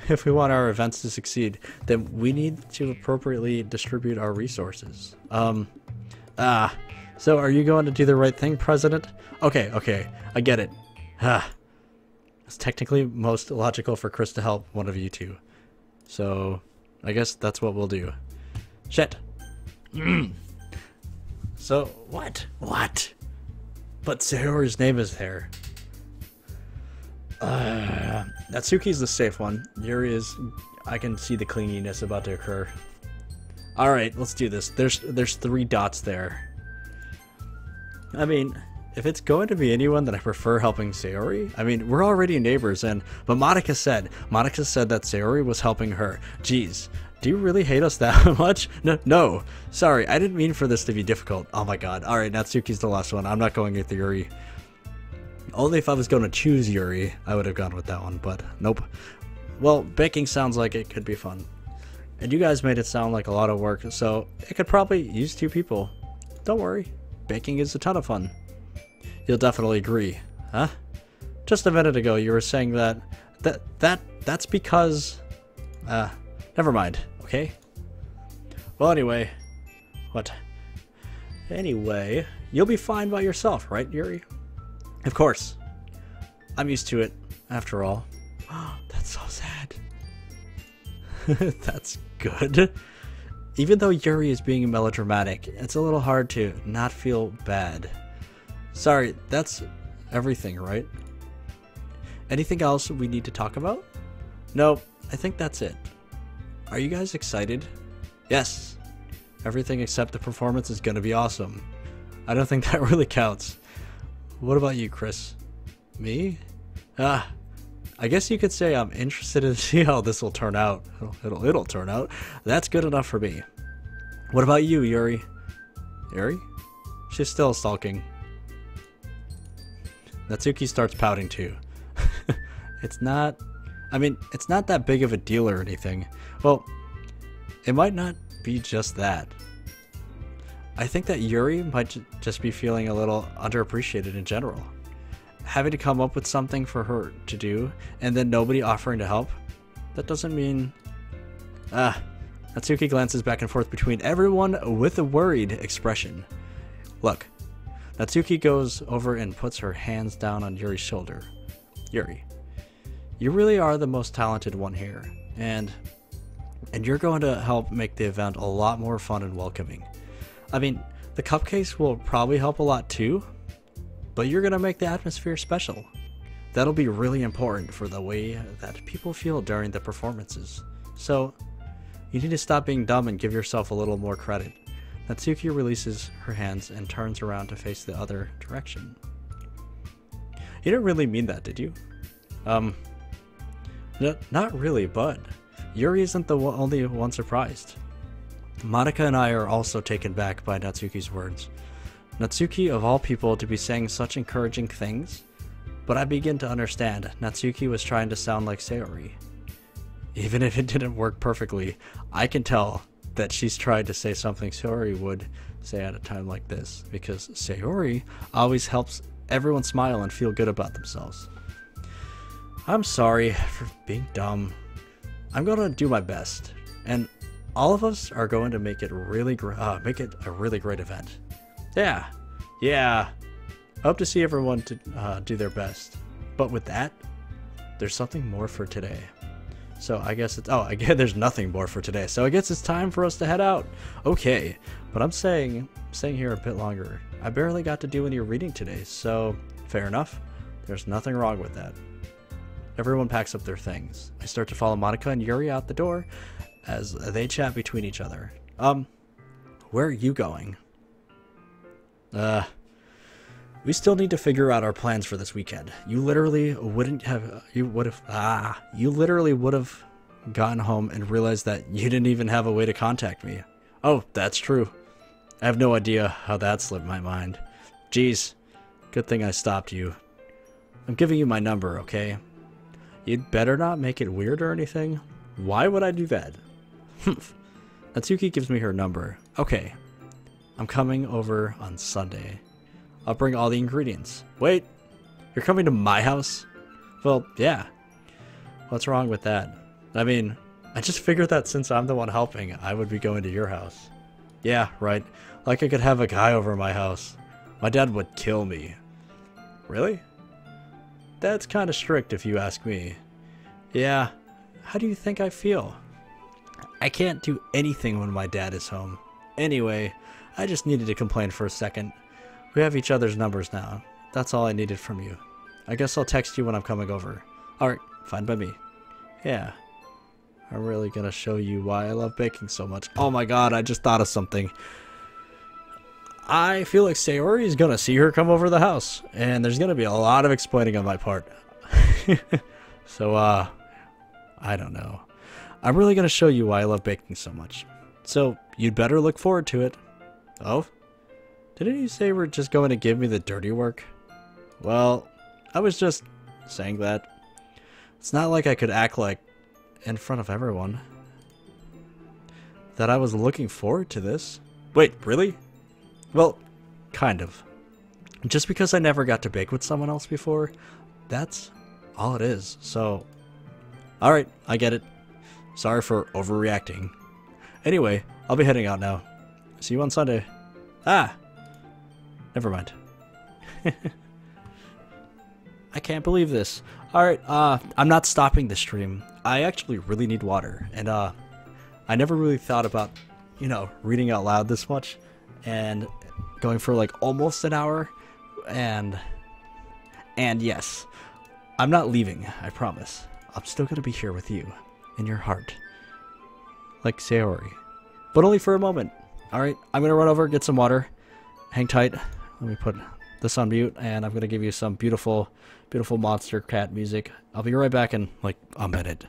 If we want our events to succeed, then we need to appropriately distribute our resources. So are you going to do the right thing, President? Okay, I get it. It's technically most logical for Chris to help one of you two. So, I guess that's what we'll do. Shit. So, what? But Sayori's name is there. Natsuki's the safe one. Yuri is... I can see the clinginess about to occur. Alright, let's do this. There's 3 dots there. I mean, if it's going to be anyone that I prefer helping Sayori, I mean, we're already neighbors, but Monika said that Sayori was helping her. Jeez, do you really hate us that much? No, sorry, I didn't mean for this to be difficult. Oh my god. Alright, Natsuki's the last one. I'm not going with Yuri. Only if I was going to choose Yuri, I would have gone with that one, but nope. Well, baking sounds like it could be fun. And you guys made it sound like a lot of work, so it could probably use 2 people. Don't worry, baking is a ton of fun. You'll definitely agree, huh? Just a minute ago you were saying that's because... never mind, okay? Well, anyway, you'll be fine by yourself, right, Yuri? Of course. I'm used to it, after all. That's so sad. That's good. Even though Yuri is being melodramatic, it's a little hard to not feel bad. Sorry, that's everything, right? Anything else we need to talk about? No, I think that's it. Are you guys excited? Yes. Everything except the performance is gonna be awesome. I don't think that really counts. What about you, Chris? Me? I guess you could say I'm interested to see how this will turn out. It'll turn out. That's good enough for me. What about you, Yuri? Yuri? She's still sulking. Natsuki starts pouting too. It's not that big of a deal or anything. Well, it might not be just that. I think that Yuri might just be feeling a little underappreciated in general. Having to come up with something for her to do, and then nobody offering to help, that doesn't mean... Natsuki glances back and forth between everyone with a worried expression. Look, Natsuki goes over and puts her hands down on Yuri's shoulder. Yuri, you really are the most talented one here, and you're going to help make the event a lot more fun and welcoming. I mean, the cupcakes will probably help a lot too, but you're going to make the atmosphere special. That'll be really important for the way that people feel during the performances. So, you need to stop being dumb and give yourself a little more credit. Natsuki releases her hands and turns around to face the other direction. You didn't really mean that, did you? Not really, but Yuri isn't the only one surprised. Monika and I are also taken back by Natsuki's words. Natsuki, of all people, to be saying such encouraging things, but I begin to understand. Natsuki was trying to sound like Sayori. Even if it didn't work perfectly, I can tell that she's tried to say something Sayori would say at a time like this, because Sayori always helps everyone smile and feel good about themselves. I'm sorry for being dumb. I'm going to do my best, and all of us are going to make it a really great event. Yeah. I hope to see everyone to do their best. But with that, there's something more for today. So I guess it's... again, there's nothing more for today. So I guess it's time for us to head out. Okay, but I'm staying here a bit longer. I barely got to do any reading today, so fair enough. There's nothing wrong with that. Everyone packs up their things. I start to follow Monika and Yuri out the door as they chat between each other. Where are you going? We still need to figure out our plans for this weekend. You literally would have gotten home and realized that you didn't even have a way to contact me. Oh, that's true. I have no idea how that slipped my mind. Geez, good thing I stopped you. I'm giving you my number, okay? You'd better not make it weird or anything. Why would I do that? Natsuki gives me her number. Okay, I'm coming over on Sunday. I'll bring all the ingredients. Wait, you're coming to my house? Well, yeah. What's wrong with that? I mean, I just figured that since I'm the one helping, I would be going to your house. Yeah, right. Like I could have a guy over my house. My dad would kill me. Really? That's kind of strict if you ask me. Yeah. How do you think I feel? I can't do anything when my dad is home. Anyway, I just needed to complain for a second. We have each other's numbers now. That's all I needed from you. I guess I'll text you when I'm coming over. Alright, fine by me. Yeah. I'm really gonna show you why I love baking so much. Oh my god, I just thought of something. I feel like Sayori is gonna see her come over the house, and there's gonna be a lot of explaining on my part. So, I don't know. I'm really gonna show you why I love baking so much. So, you'd better look forward to it. Oh? Didn't you say we're just going to give me the dirty work? Well, I was just saying that. It's not like I could act like, in front of everyone, that I was looking forward to this. Wait, really? Well, kind of. Just because I never got to bake with someone else before, that's all it is. So, alright, I get it. Sorry for overreacting. Anyway, I'll be heading out now. See you on Sunday. Ah! Never mind. I can't believe this. Alright, I'm not stopping the stream. I actually really need water. And, I never really thought about, you know, reading out loud this much. And going for like almost an hour. And yes, I'm not leaving, I promise. I'm still gonna be here with you. In your heart. Like Sayori. But only for a moment. Alright, I'm gonna run over, get some water. Hang tight. Let me put this on mute, and I'm gonna give you some beautiful, beautiful monster cat music. I'll be right back in like a minute.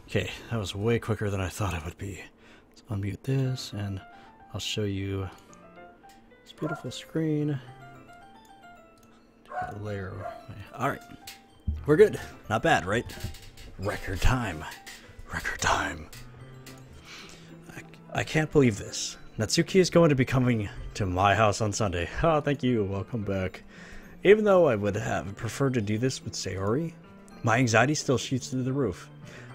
Okay, that was way quicker than I thought it would be. Let's unmute this, and I'll show you this beautiful screen. Layer. Alright, we're good. Not bad, right? Record time. Record time. I can't believe this. Natsuki is going to be coming to my house on Sunday. Oh, thank you. Welcome back. Even though I would have preferred to do this with Sayori, my anxiety still shoots through the roof.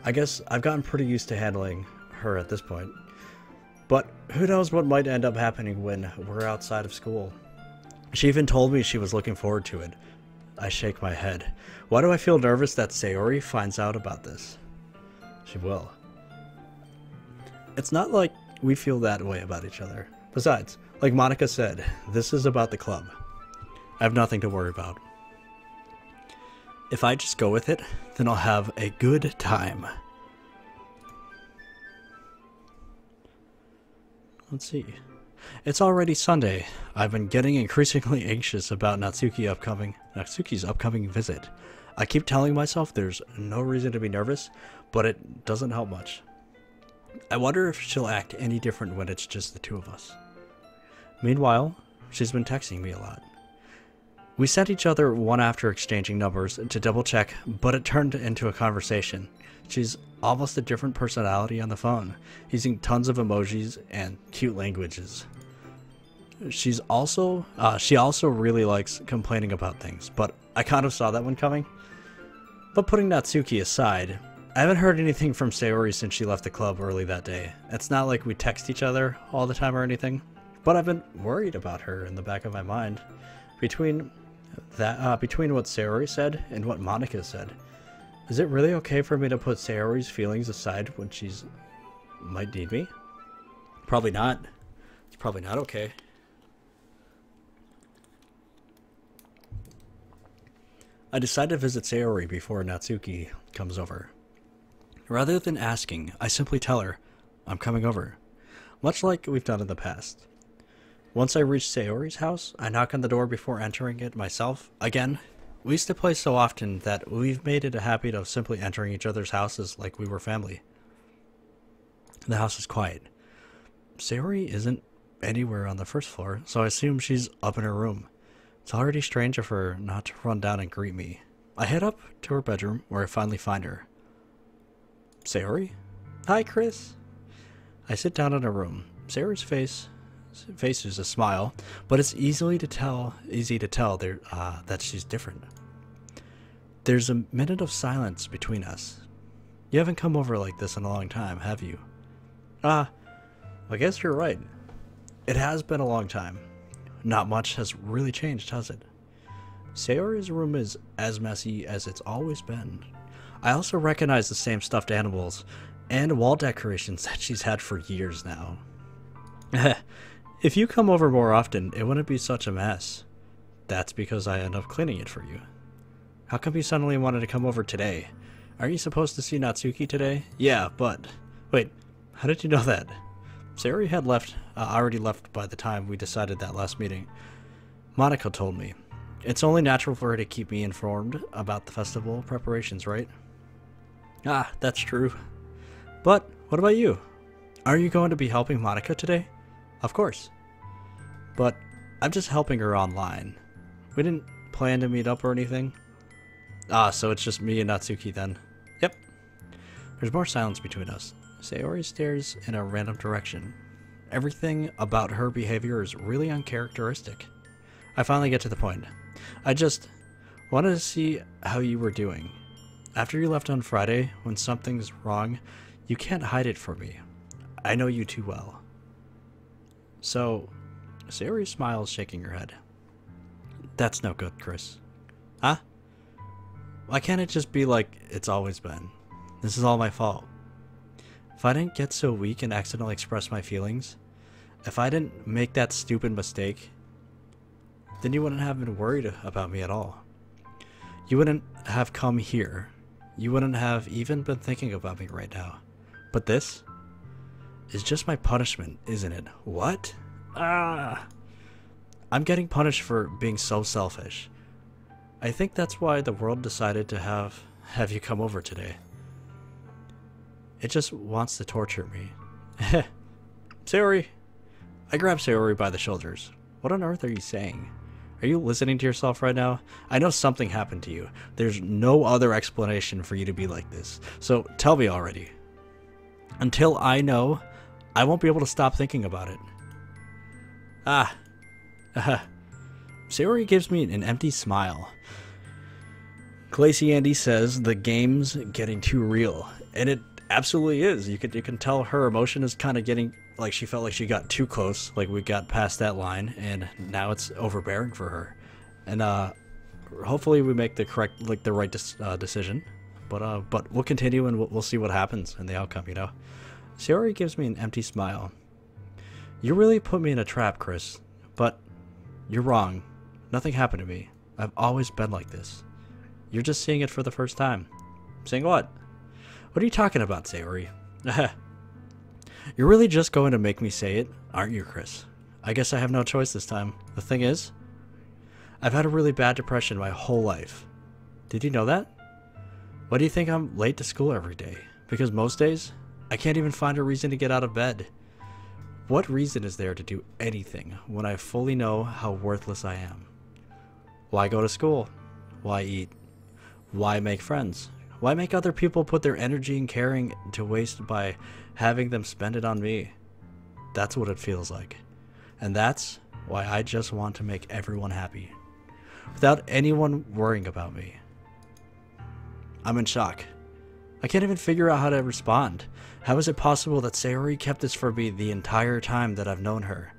I guess I've gotten pretty used to handling her at this point. But who knows what might end up happening when we're outside of school. She even told me she was looking forward to it. I shake my head. Why do I feel nervous that Sayori finds out about this? She will. It's not like we feel that way about each other. Besides, like Monica said, this is about the club. I have nothing to worry about. If I just go with it, then I'll have a good time. Let's see. It's already Sunday. I've been getting increasingly anxious about Natsuki's upcoming visit. I keep telling myself there's no reason to be nervous, but it doesn't help much. I wonder if she'll act any different when it's just the two of us. Meanwhile, she's been texting me a lot. We sent each other one after exchanging numbers to double check, but it turned into a conversation. She's almost a different personality on the phone, using tons of emojis and cute languages. She also really likes complaining about things, but I kind of saw that one coming. But putting Natsuki aside, I haven't heard anything from Sayori since she left the club early that day. It's not like we text each other all the time or anything, but I've been worried about her in the back of my mind. Between what Sayori said and what Monica said, is it really okay for me to put Sayori's feelings aside when she's might need me? Probably not. It's probably not okay. I decide to visit Sayori before Natsuki comes over. Rather than asking, I simply tell her, I'm coming over, much like we've done in the past. Once I reach Sayori's house, I knock on the door before entering it myself. Again, we used to play so often that we've made it a habit of simply entering each other's houses like we were family. The house is quiet. Sayori isn't anywhere on the first floor, so I assume she's up in her room. It's already strange of her not to run down and greet me. I head up to her bedroom, where I finally find her. Sayori? Hi, Chris. I sit down in her room. Sayori's face is a smile, but it's easy to tell there that she's different. There's a minute of silence between us. You haven't come over like this in a long time, have you? I guess you're right. It has been a long time. Not much has really changed, has it? Sayori's room is as messy as it's always been. I also recognize the same stuffed animals and wall decorations that she's had for years now. If you come over more often, it wouldn't be such a mess. That's because I end up cleaning it for you. How come you suddenly wanted to come over today? Aren't you supposed to see Natsuki today? Yeah, but... Wait, how did you know that? Sayori had already left by the time we decided that last meeting. Monaco told me. It's only natural for her to keep me informed about the festival preparations, right? Ah, that's true. But, what about you? Are you going to be helping Monaco today? Of course. But, I'm just helping her online. We didn't plan to meet up or anything. Ah, so it's just me and Natsuki then. Yep. There's more silence between us. Sayori stares in a random direction. Everything about her behavior is really uncharacteristic. I finally get to the point. I just wanted to see how you were doing. After you left on Friday, when something's wrong, you can't hide it from me. I know you too well. So, Sayori smiles, shaking her head. That's no good, Chris. Huh? Why can't it just be like it's always been? This is all my fault. If I didn't get so weak and accidentally express my feelings, if I didn't make that stupid mistake, then you wouldn't have been worried about me at all. You wouldn't have come here. You wouldn't have even been thinking about me right now. But this is just my punishment, isn't it? What? I'm getting punished for being so selfish. I think that's why the world decided to have you come over today. It just wants to torture me. Sayori. I grab Sayori by the shoulders. What on earth are you saying? Are you listening to yourself right now? I know something happened to you. There's no other explanation for you to be like this. So tell me already. Until I know, I won't be able to stop thinking about it. Sayori gives me an empty smile. Glacy Andy says the game's getting too real. And it absolutely is. You can tell her emotion is kind of getting, like, she felt like she got too close, like we got past that line, and now it's overbearing for her. And hopefully we make the right decision. But we'll continue and we'll see what happens in the outcome, you know. Sayori gives me an empty smile. You really put me in a trap, Chris. But you're wrong. Nothing happened to me. I've always been like this. You're just seeing it for the first time. Seeing what? What are you talking about, Sayori? You're really just going to make me say it, aren't you, Chris? I guess I have no choice this time. The thing is, I've had a really bad depression my whole life. Did you know that? Why do you think I'm late to school every day? Because most days, I can't even find a reason to get out of bed. What reason is there to do anything when I fully know how worthless I am? Why go to school? Why eat? Why make friends? Why make other people put their energy and caring to waste by having them spend it on me? That's what it feels like. And that's why I just want to make everyone happy, without anyone worrying about me. I'm in shock. I can't even figure out how to respond. How is it possible that Sayori kept this for me the entire time that I've known her?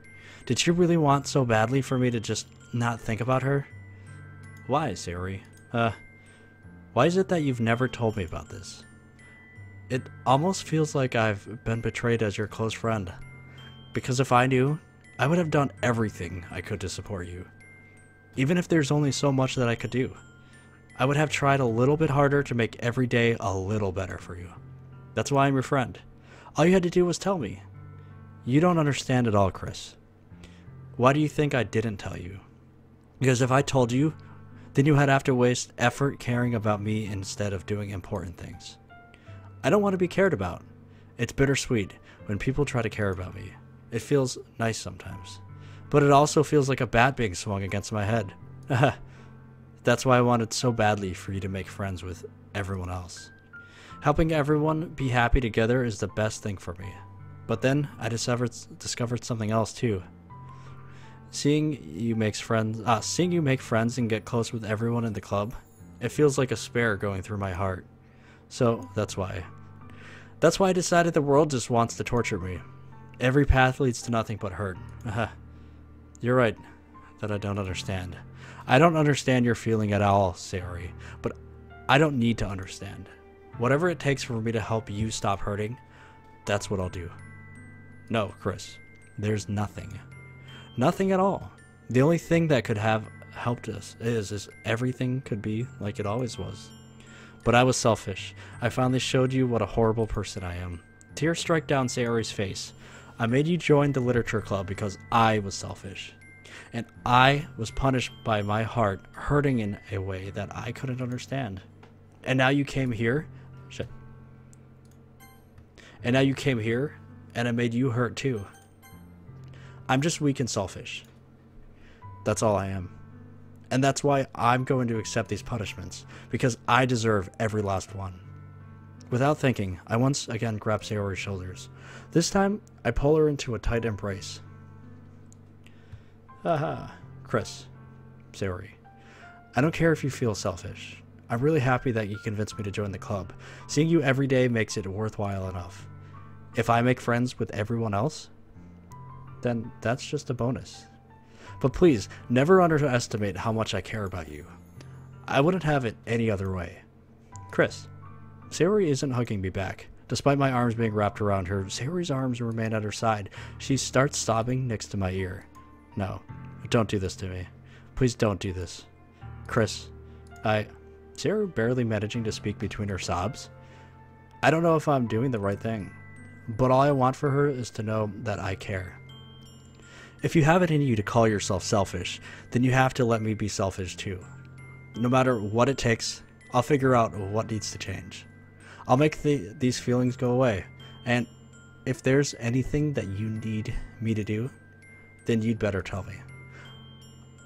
Did she really want so badly for me to just not think about her? Why, Sayori? Why is it that you've never told me about this? It almost feels like I've been betrayed as your close friend. Because if I knew, I would have done everything I could to support you. Even if there's only so much that I could do. I would have tried a little bit harder to make every day a little better for you. That's why I'm your friend. All you had to do was tell me. You don't understand at all, Chris. Why do you think I didn't tell you? Because if I told you, then you had to have to waste effort caring about me instead of doing important things. I don't want to be cared about. It's bittersweet when people try to care about me. It feels nice sometimes. But it also feels like a bat being swung against my head. That's why I wanted so badly for you to make friends with everyone else. Helping everyone be happy together is the best thing for me. But then I discovered something else too. Seeing you make friends and get close with everyone in the club, it feels like a spear going through my heart. So that's why. That's why I decided the world just wants to torture me. Every path leads to nothing but hurt. You're right that I don't understand. I don't understand your feeling at all, Sayori, but I don't need to understand. Whatever it takes for me to help you stop hurting, that's what I'll do. No, Chris, there's nothing. Nothing at all. The only thing that could have helped us is everything could be like it always was. But I was selfish. I finally showed you what a horrible person I am. Tears strike down Sayori's face. I made you join the literature club because I was selfish. And I was punished by my heart hurting in a way that I couldn't understand. And now you came here? Shit. And now you came here, and I made you hurt too. I'm just weak and selfish. That's all I am. And that's why I'm going to accept these punishments, because I deserve every last one. Without thinking, I once again grab Sayori's shoulders. This time, I pull her into a tight embrace. Haha, Chris, Sayori, I don't care if you feel selfish. I'm really happy that you convinced me to join the club. Seeing you every day makes it worthwhile enough. If I make friends with everyone else, then that's just a bonus. But please, never underestimate how much I care about you. I wouldn't have it any other way. Chris, Sayori isn't hugging me back. Despite my arms being wrapped around her, Sayori's arms remain at her side. She starts sobbing next to my ear. No, don't do this to me. Please don't do this. Chris, Sayori barely managing to speak between her sobs. I don't know if I'm doing the right thing, but all I want for her is to know that I care. If you have it in you to call yourself selfish, then you have to let me be selfish too. No matter what it takes, I'll figure out what needs to change. I'll make these feelings go away, and if there's anything that you need me to do, then you'd better tell me.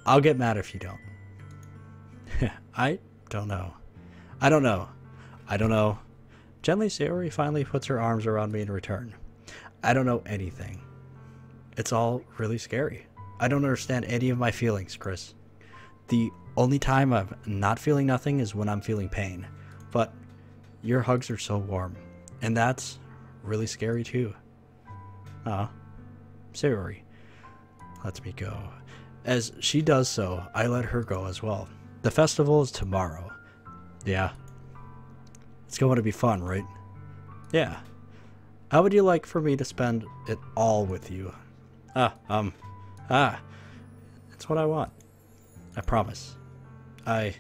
I'll get mad if you don't. I don't know. I don't know. I don't know. Gently, Sayori finally puts her arms around me in return. I don't know anything. It's all really scary. I don't understand any of my feelings, Chris. The only time I'm not feeling nothing is when I'm feeling pain. But your hugs are so warm, and that's really scary too. Sayori lets me go. As she does so, I let her go as well. The festival is tomorrow. Yeah. It's going to be fun, right? Yeah. How would you like for me to spend it all with you? It's what I want. I promise. I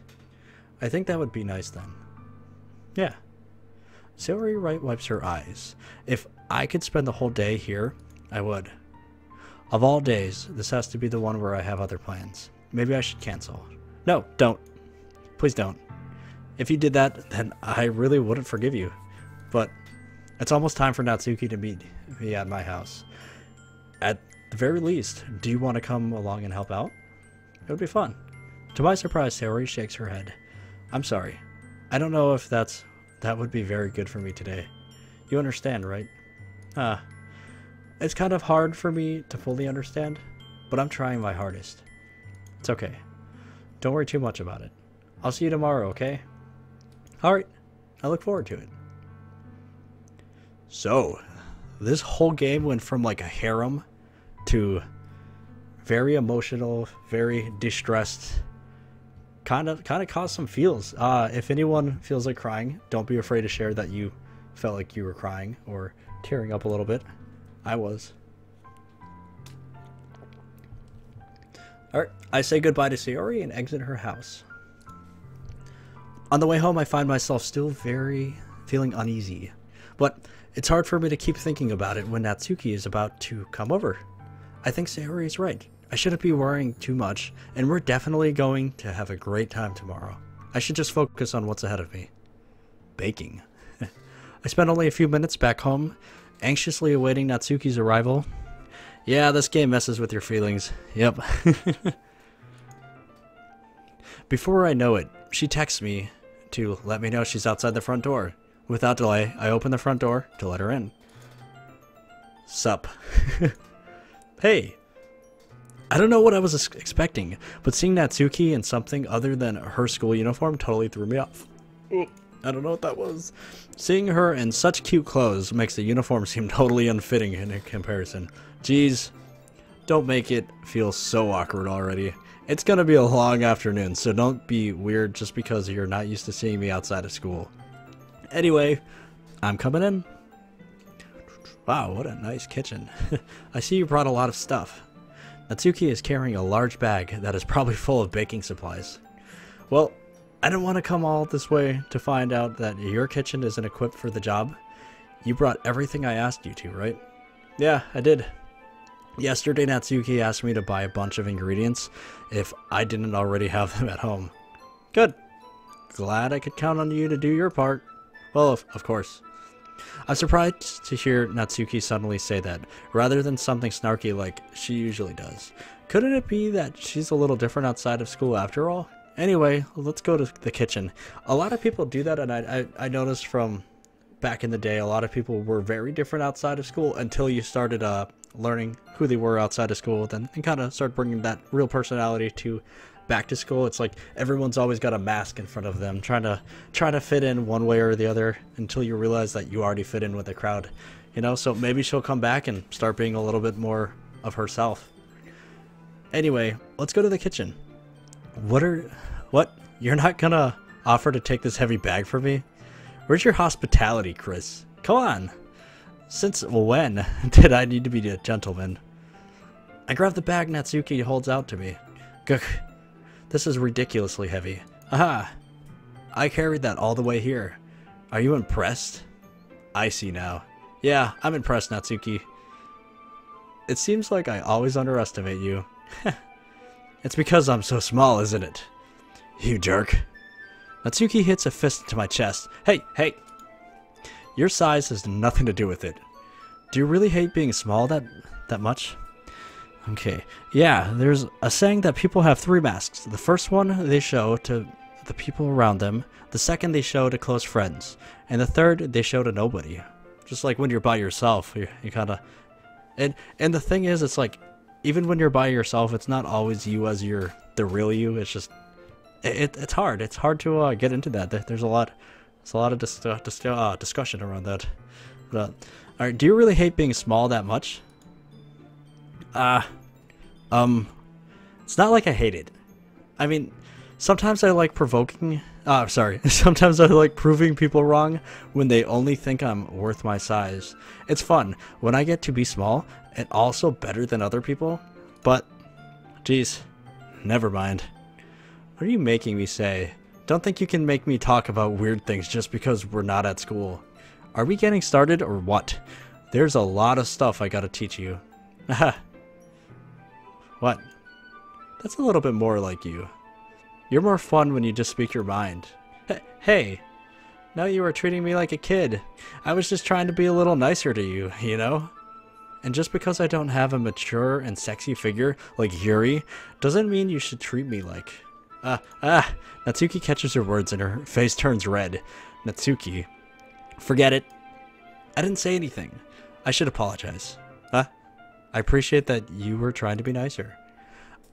think that would be nice then. Yeah. Sayori right wipes her eyes. If I could spend the whole day here, I would. Of all days, this has to be the one where I have other plans. Maybe I should cancel. No, don't. Please don't. If you did that, then I really wouldn't forgive you. But it's almost time for Natsuki to meet me at my house. At the very least, do you want to come along and help out? It would be fun. To my surprise, Sayori shakes her head. I'm sorry. I don't know if that would be very good for me today. You understand, right? It's kind of hard for me to fully understand, but I'm trying my hardest. It's okay. Don't worry too much about it. I'll see you tomorrow, okay? Alright. I look forward to it. So, this whole game went from like a harem to very emotional, very distressed. Kind of caused some feels. If anyone feels like crying, don't be afraid to share that you felt like you were crying or tearing up a little bit. I was. Alright, I say goodbye to Sayori and exit her house. On the way home, I find myself still feeling uneasy. But it's hard for me to keep thinking about it when Natsuki is about to come over. I think Sayori is right. I shouldn't be worrying too much, and we're definitely going to have a great time tomorrow. I should just focus on what's ahead of me. Baking. I spent only a few minutes back home, anxiously awaiting Natsuki's arrival. Yeah, this game messes with your feelings. Yep. Before I know it, she texts me to let me know she's outside the front door. Without delay, I open the front door to let her in. Sup. Hey. I don't know what I was expecting, but seeing Natsuki in something other than her school uniform totally threw me off. I don't know what that was. Seeing her in such cute clothes makes the uniform seem totally unfitting in comparison. Jeez, don't make it feel so awkward already. It's gonna be a long afternoon, so don't be weird just because you're not used to seeing me outside of school. Anyway, I'm coming in. Wow, what a nice kitchen. I see you brought a lot of stuff. Natsuki is carrying a large bag that is probably full of baking supplies. Well, I didn't want to come all this way to find out that your kitchen isn't equipped for the job. You brought everything I asked you to, right? Yeah, I did. Yesterday, Natsuki asked me to buy a bunch of ingredients if I didn't already have them at home. Good. Glad I could count on you to do your part. Well, of course. I'm surprised to hear Natsuki suddenly say that, rather than something snarky like she usually does. Couldn't it be that she's a little different outside of school after all? Anyway, let's go to the kitchen. A lot of people do that, and I noticed from back in the day, a lot of people were very different outside of school until you started learning who they were outside of school, then and kind of start bringing that real personality to back to school. It's like everyone's always got a mask in front of them, trying to fit in one way or the other until you realize that you already fit in with the crowd, you know. So maybe she'll come back and start being a little bit more of herself. Anyway, let's go to the kitchen. What? You're not gonna offer to take this heavy bag for me? Where's your hospitality, Chris? Come on. Since when did I need to be a gentleman? I grab the bag Natsuki holds out to me. Gugh. This is ridiculously heavy. Aha! I carried that all the way here. Are you impressed? I see now. Yeah, I'm impressed, Natsuki. It seems like I always underestimate you. It's because I'm so small, isn't it? You jerk. Natsuki hits a fist to my chest. Hey! Your size has nothing to do with it. Do you really hate being small that much? Okay, yeah, there's a saying that people have 3 masks. The first one they show to the people around them, the second they show to close friends, and the third they show to nobody. Just like when you're by yourself, you kind of... And the thing is, it's like, even when you're by yourself, it's not always you as the real you. It's just... It's hard. It's hard to get into that. There's a lot of discussion around that. But, alright, do you really hate being small that much? It's not like I hate it. I mean, sometimes I like sometimes I like proving people wrong when they only think I'm worth my size. It's fun when I get to be small and also better than other people, but, geez, never mind. What are you making me say? Don't think you can make me talk about weird things just because we're not at school. Are we getting started or what? There's a lot of stuff I gotta teach you. Haha. What? That's a little bit more like you. You're more fun when you just speak your mind. Hey, now you are treating me like a kid. I was just trying to be a little nicer to you, you know? And just because I don't have a mature and sexy figure like Yuri, doesn't mean you should treat me like... Natsuki catches her words and her face turns red. Natsuki. Forget it. I didn't say anything. I should apologize. I appreciate that you were trying to be nicer.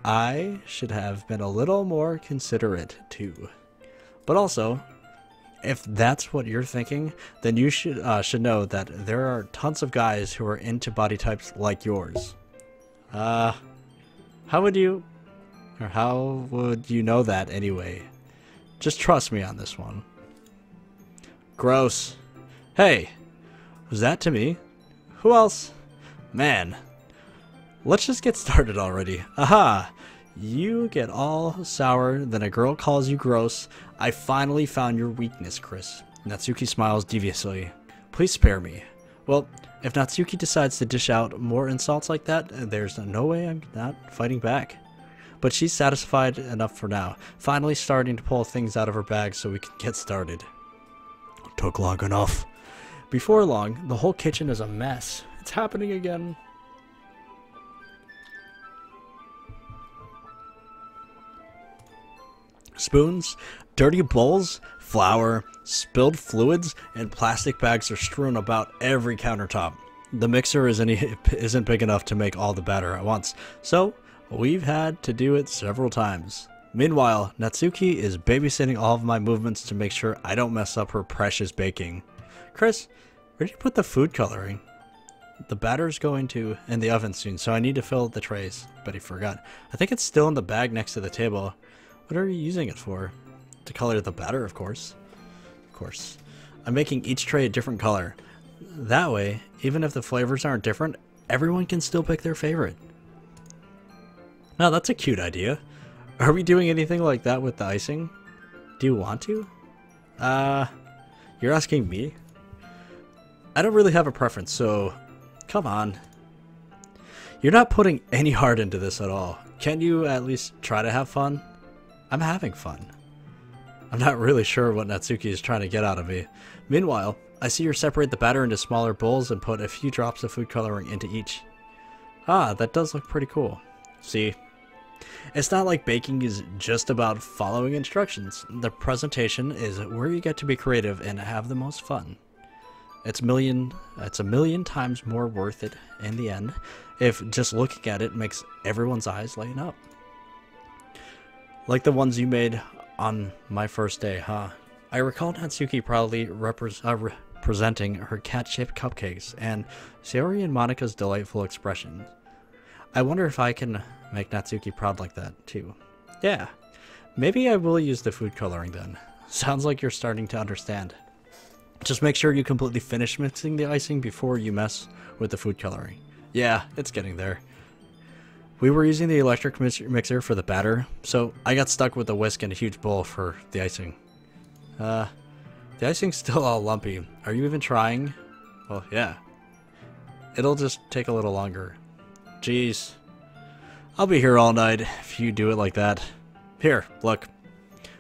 I should have been a little more considerate too. But also, if that's what you're thinking, then you should know that there are tons of guys who are into body types like yours. How would you know that anyway? Just trust me on this one. Gross. Hey, was that to me? Who else? Man. Let's just get started already. Aha! You get all sour, then a girl calls you gross. I finally found your weakness, Chris. Natsuki smiles deviously. Please spare me. Well, if Natsuki decides to dish out more insults like that, there's no way I'm not fighting back. But she's satisfied enough for now, finally starting to pull things out of her bag so we can get started. Took long enough. Before long, the whole kitchen is a mess. It's happening again. Spoons, dirty bowls, flour, spilled fluids, and plastic bags are strewn about every countertop. The mixer isn't big enough to make all the batter at once, so we've had to do it several times. Meanwhile, Natsuki is babysitting all of my movements to make sure I don't mess up her precious baking. Chris, where did you put the food coloring? The batter's going to in the oven soon, so I need to fill the trays. But he forgot. I think it's still in the bag next to the table. What are you using it for? To color the batter, of course. Of course. I'm making each tray a different color. That way, even if the flavors aren't different, everyone can still pick their favorite. Now, that's a cute idea. Are we doing anything like that with the icing? Do you want to? You're asking me? I don't really have a preference, so come on. You're not putting any heart into this at all. Can't you at least try to have fun? I'm having fun. I'm not really sure what Natsuki is trying to get out of me. Meanwhile, I see her separate the batter into smaller bowls and put a few drops of food coloring into each. Ah, that does look pretty cool. See? It's not like baking is just about following instructions. The presentation is where you get to be creative and have the most fun. It's a million times more worth it in the end if just looking at it makes everyone's eyes lighten up. Like the ones you made on my first day, huh? I recall Natsuki proudly presenting her cat-shaped cupcakes and Sayori and Monika's delightful expressions. I wonder if I can make Natsuki proud like that, too. Yeah, maybe I will use the food coloring then. Sounds like you're starting to understand. Just make sure you completely finish mixing the icing before you mess with the food coloring. Yeah, it's getting there. We were using the electric mixer for the batter, so I got stuck with the whisk and a huge bowl for the icing. The icing's still all lumpy. Are you even trying? Well, yeah. It'll just take a little longer. Jeez. I'll be here all night if you do it like that. Here, look.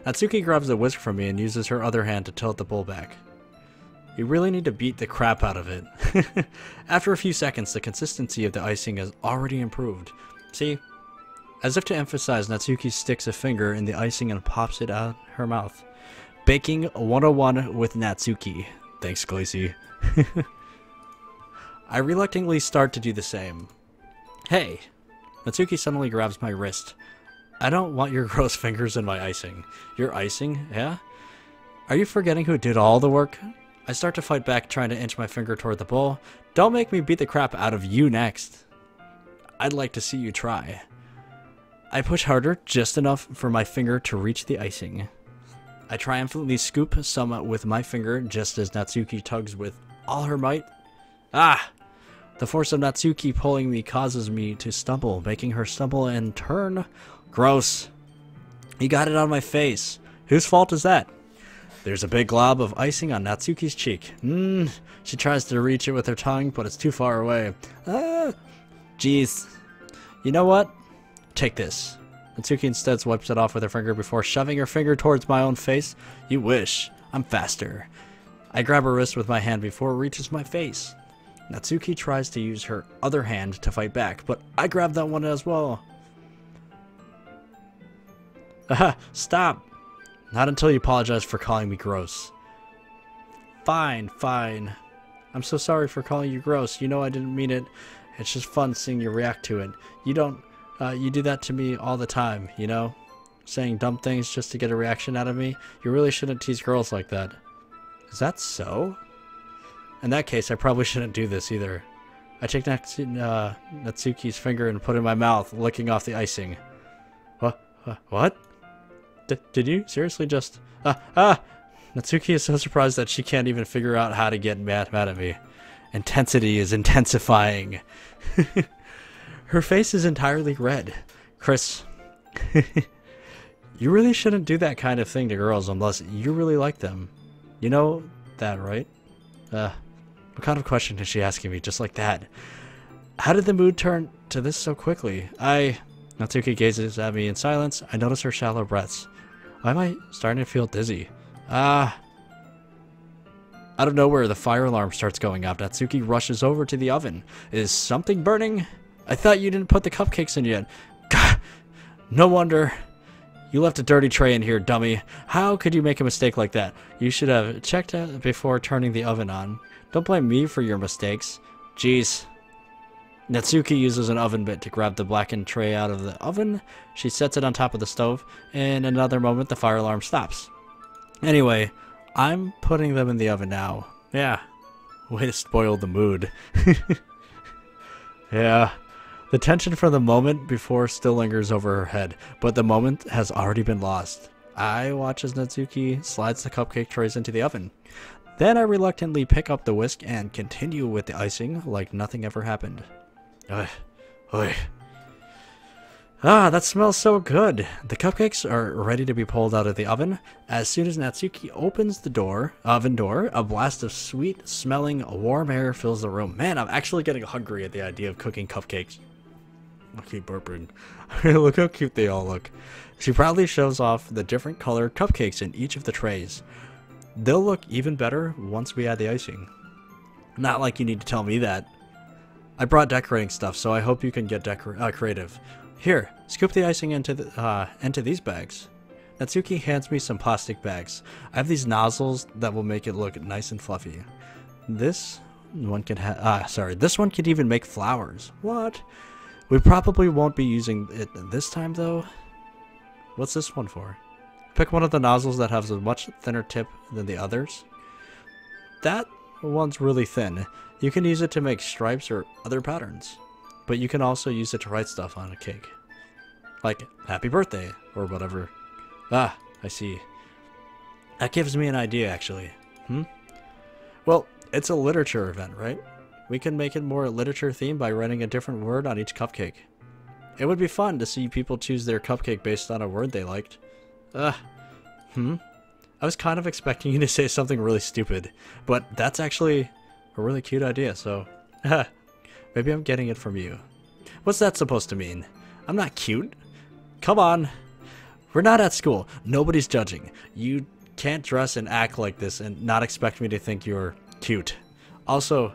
Natsuki grabs the whisk from me and uses her other hand to tilt the bowl back. You really need to beat the crap out of it. After a few seconds, the consistency of the icing has already improved. See? As if to emphasize, Natsuki sticks a finger in the icing and pops it out her mouth. Baking 101 with Natsuki. Thanks, Glacy. I reluctantly start to do the same. Hey! Natsuki suddenly grabs my wrist. I don't want your gross fingers in my icing. Your icing, yeah? Are you forgetting who did all the work? I start to fight back, trying to inch my finger toward the bowl. Don't make me beat the crap out of you next. I'd like to see you try. I push harder, just enough for my finger to reach the icing. I triumphantly scoop some with my finger, just as Natsuki tugs with all her might. Ah! The force of Natsuki pulling me causes me to stumble, making her stumble and turn. Gross. You got it on my face. Whose fault is that? There's a big glob of icing on Natsuki's cheek. She tries to reach it with her tongue, but it's too far away. Ah! Jeez. You know what? Take this. Natsuki instead wipes it off with her finger before shoving her finger towards my own face. You wish. I'm faster. I grab her wrist with my hand before it reaches my face. Natsuki tries to use her other hand to fight back, but I grab that one as well. Aha! Stop! Not until you apologize for calling me gross. Fine, fine. I'm so sorry for calling you gross. You know I didn't mean it. It's just fun seeing you react to it. You do that to me all the time, you know? Saying dumb things just to get a reaction out of me. You really shouldn't tease girls like that. Is that so? In that case, I probably shouldn't do this either. I take Natsuki's finger and put it in my mouth, licking off the icing. What? Did you seriously just... Natsuki is so surprised that she can't even figure out how to get mad at me. Intensity is intensifying. Her face is entirely red. Chris, You really shouldn't do that kind of thing to girls unless you really like them. You know that, right? What kind of question is she asking me just like that? How did the mood turn to this so quickly? Natsuki gazes at me in silence. I notice her shallow breaths. Why am I starting to feel dizzy? Out of nowhere, the fire alarm starts going off. Natsuki rushes over to the oven. Is something burning? I thought you didn't put the cupcakes in yet. God, no wonder. You left a dirty tray in here, dummy. How could you make a mistake like that? You should have checked it before turning the oven on. Don't blame me for your mistakes. Jeez. Natsuki uses an oven mitt to grab the blackened tray out of the oven. She sets it on top of the stove. In another moment, the fire alarm stops. Anyway, I'm putting them in the oven now. Yeah. Way to spoil the mood. Yeah. The tension for the moment before still lingers over her head, but the moment has already been lost. I watch as Natsuki slides the cupcake trays into the oven. Then I reluctantly pick up the whisk and continue with the icing like nothing ever happened. Oy. That smells so good. The cupcakes are ready to be pulled out of the oven. As soon as Natsuki opens the oven door, a blast of sweet-smelling warm air fills the room. Man, I'm actually getting hungry at the idea of cooking cupcakes. I keep burping. Look how cute they all look. She proudly shows off the different colored cupcakes in each of the trays. They'll look even better once we add the icing. Not like you need to tell me that. I brought decorating stuff, so I hope you can get creative. Here, scoop the icing into these bags. Natsuki hands me some plastic bags. I have these nozzles that will make it look nice and fluffy. This one could even make flowers. What? We probably won't be using it this time though. What's this one for? Pick one of the nozzles that has a much thinner tip than the others. That one's really thin. You can use it to make stripes or other patterns. But you can also use it to write stuff on a cake. Like, happy birthday, or whatever. I see. That gives me an idea, actually. Well, it's a literature event, right? We can make it more literature themed by writing a different word on each cupcake. It would be fun to see people choose their cupcake based on a word they liked. I was kind of expecting you to say something really stupid, but that's actually a really cute idea, so... Maybe I'm getting it from you. What's that supposed to mean? I'm not cute. Come on. We're not at school. Nobody's judging. You can't dress and act like this and not expect me to think you're cute. Also,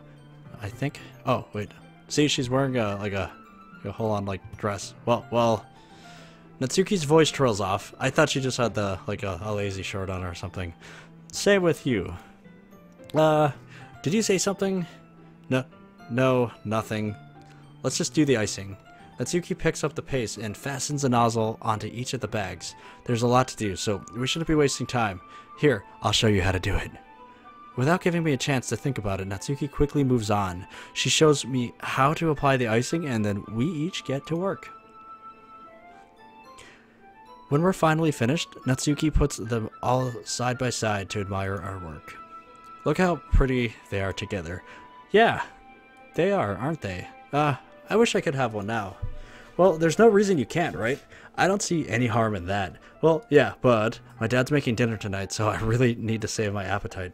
I think... Oh, wait. See, she's wearing a whole-on, dress. Well... Natsuki's voice trails off. I thought she just had a lazy shirt on or something. Same with you. Did you say something? No, nothing. Let's just do the icing. Natsuki picks up the paste and fastens the nozzle onto each of the bags. There's a lot to do, so we shouldn't be wasting time. Here, I'll show you how to do it. Without giving me a chance to think about it, Natsuki quickly moves on. She shows me how to apply the icing, and then we each get to work. When we're finally finished, Natsuki puts them all side by side to admire our work. Look how pretty they are together. Yeah, they are, aren't they? I wish I could have one now. Well, there's no reason you can't, right? I don't see any harm in that. Well, yeah, but my dad's making dinner tonight, so I really need to save my appetite.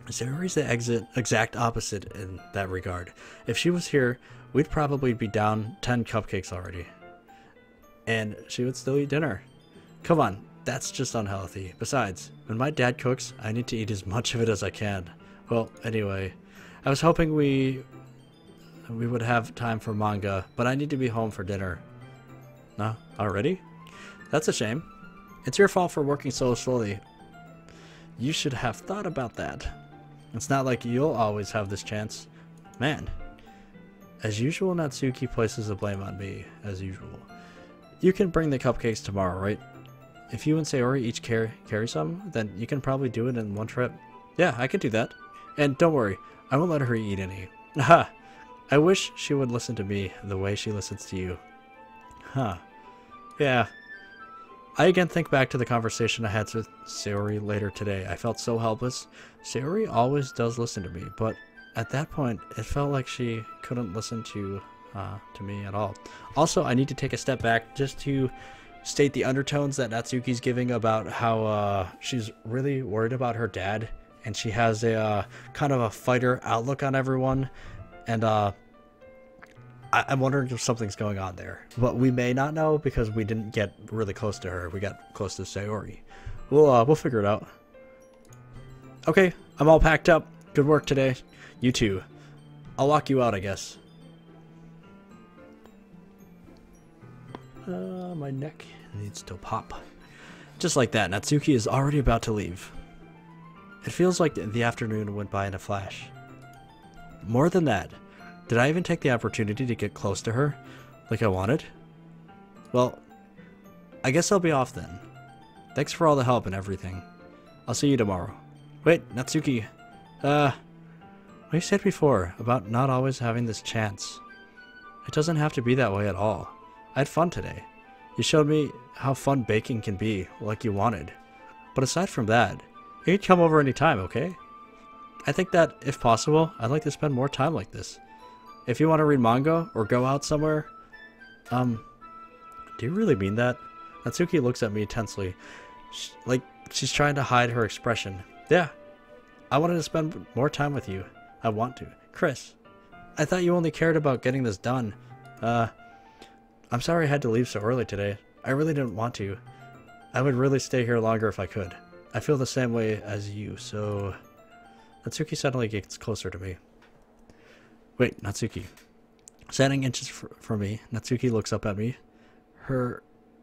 Sayori's the exact opposite in that regard. If she was here, we'd probably be down 10 cupcakes already. And she would still eat dinner. Come on, that's just unhealthy. Besides, when my dad cooks, I need to eat as much of it as I can. Well, anyway, I was hoping we would have time for manga, but I need to be home for dinner. No? Already? That's a shame. It's your fault for working so slowly. You should have thought about that. It's not like you'll always have this chance. Man. As usual, Natsuki places the blame on me, as usual. You can bring the cupcakes tomorrow, right? If you and Sayori each carry some, then you can probably do it in one trip. Yeah, I could do that. And don't worry, I won't let her eat any. Aha! I wish she would listen to me the way she listens to you. Huh. Yeah. I again think back to the conversation I had with Sayori later today. I felt so helpless. Sayori always does listen to me, but at that point, it felt like she couldn't listen to to me at all. Also, I need to take a step back just to state the undertones that Natsuki's giving about how she's really worried about her dad, and she has a kind of a fighter outlook on everyone, and I'm wondering if something's going on there. But we may not know because we didn't get really close to her. We got close to Sayori. We'll figure it out. Okay, I'm all packed up. Good work today. You too. I'll walk you out, I guess. My neck needs to pop. Just like that, Natsuki is already about to leave. It feels like the afternoon went by in a flash. More than that, did I even take the opportunity to get close to her like I wanted? Well, I guess I'll be off then. Thanks for all the help and everything. I'll see you tomorrow. Wait, Natsuki. What you said before about not always having this chance. It doesn't have to be that way at all. I had fun today. You showed me how fun baking can be, like you wanted. But aside from that, you can come over anytime, okay? I think that, if possible, I'd like to spend more time like this. If you want to read manga or go out somewhere, do you really mean that? Natsuki looks at me tensely, like she's trying to hide her expression. Yeah, I wanted to spend more time with you. I want to. Chris, I thought you only cared about getting this done. I'm sorry I had to leave so early today. I really didn't want to. I would really stay here longer if I could. I feel the same way as you, so... Natsuki suddenly gets closer to me. Wait, Natsuki. Standing inches from me, Natsuki looks up at me.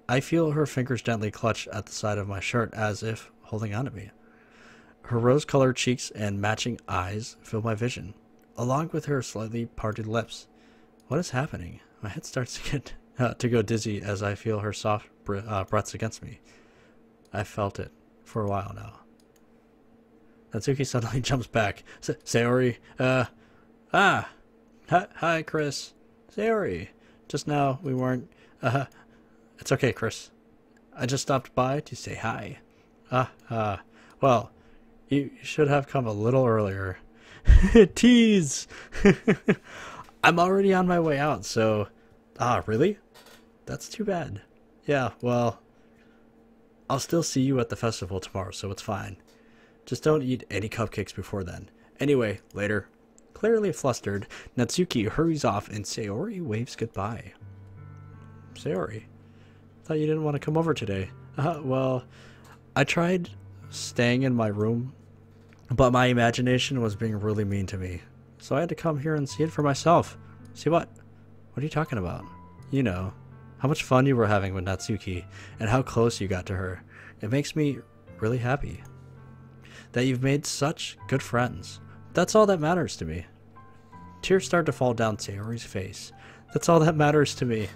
I feel her fingers gently clutch at the side of my shirt as if holding on to me. Her rose-colored cheeks and matching eyes fill my vision, along with her slightly parted lips. What is happening? My head starts to get to go dizzy as I feel her soft breaths against me. I've felt it for a while now. Natsuki suddenly jumps back. Sayori, hi, Chris. Sayori. Just now, we weren't, it's okay, Chris. I just stopped by to say hi. Well, you should have come a little earlier. Tease! I'm already on my way out, so... really? That's too bad. Yeah, well... I'll still see you at the festival tomorrow, so it's fine. Just don't eat any cupcakes before then. Anyway, later. Clearly flustered, Natsuki hurries off and Sayori waves goodbye. Sayori? Thought you didn't want to come over today. Well, I tried staying in my room, but my imagination was being really mean to me. So I had to come here and see it for myself. See what? What are you talking about? You know, how much fun you were having with Natsuki, and how close you got to her. It makes me really happy that you've made such good friends. That's all that matters to me. Tears start to fall down Sayori's face. That's all that matters to me.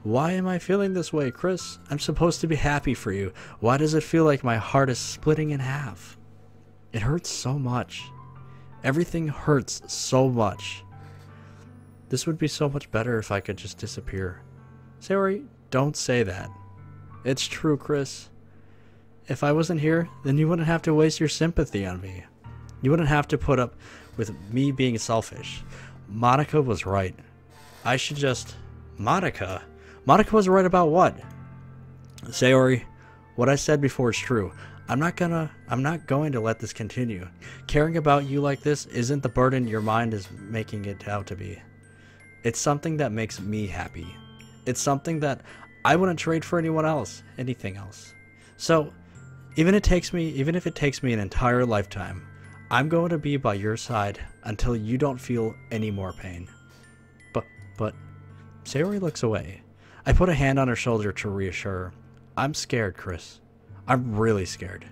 Why am I feeling this way, Chris? I'm supposed to be happy for you. Why does it feel like my heart is splitting in half? It hurts so much. Everything hurts so much. This would be so much better if I could just disappear. Sayori, don't say that. It's true, Chris. If I wasn't here, then you wouldn't have to waste your sympathy on me. You wouldn't have to put up with me being selfish. Monica was right. I should just... Monica? Monica was right about what? Sayori, what I said before is true. I'm not going to let this continue. Caring about you like this isn't the burden your mind is making it out to be. It's something that makes me happy. It's something that I wouldn't trade for anyone else, anything else. So, even if it takes me an entire lifetime, I'm going to be by your side until you don't feel any more pain. But, Sayori looks away. I put a hand on her shoulder to reassure her. I'm scared, Chris. I'm really scared.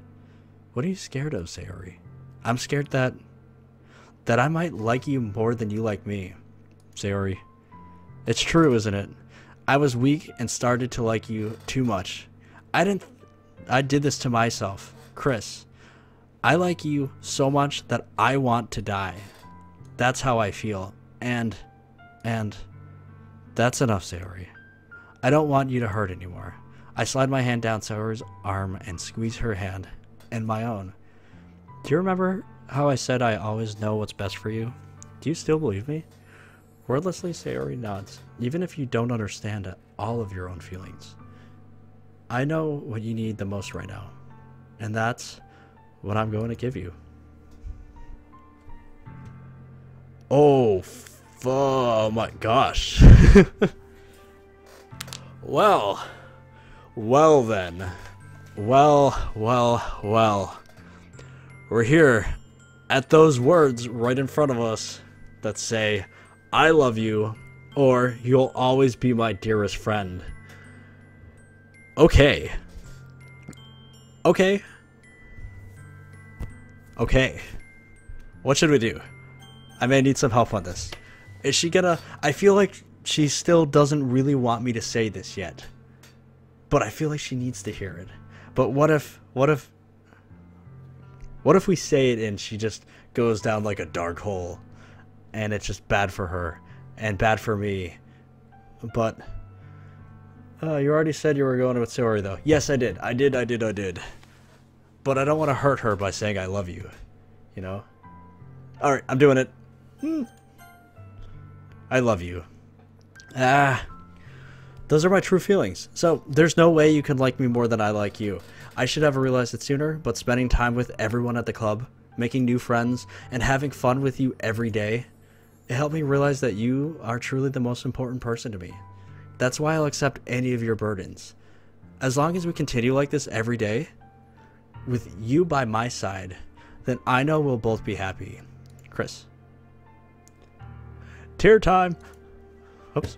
What are you scared of, Sayori? I'm scared that I might like you more than you like me. Sayori, it's true, isn't it? I was weak and started to like you too much. I did this to myself. Chris, I like you so much that I want to die. That's how I feel. And that's enough, Sayori. I don't want you to hurt anymore. I slide my hand down Sayori's arm and squeeze her hand in my own. Do you remember how I said I always know what's best for you? Do you still believe me? Wordlessly, Sayori nods, even if you don't understand all of your own feelings. I know what you need the most right now, and that's what I'm going to give you. Oh my gosh. Well then. Well. We're here at those words right in front of us that say, I love you, or you'll always be my dearest friend. Okay. What should we do? I may need some help on this. Is she gonna... I feel like she still doesn't really want me to say this yet. But I feel like she needs to hear it. But what if we say it and she just goes down like a dark hole and it's just bad for her and bad for me? But you already said you were going with Sayori though. Yes, I did. I did. But I don't want to hurt her by saying I love you. You know? Alright, I'm doing it. I love you. Those are my true feelings. So, there's no way you can like me more than I like you. I should have realized it sooner, but spending time with everyone at the club, making new friends, and having fun with you every day, it helped me realize that you are truly the most important person to me. That's why I'll accept any of your burdens. As long as we continue like this every day, with you by my side, then I know we'll both be happy. Chris. Tear time! Oops.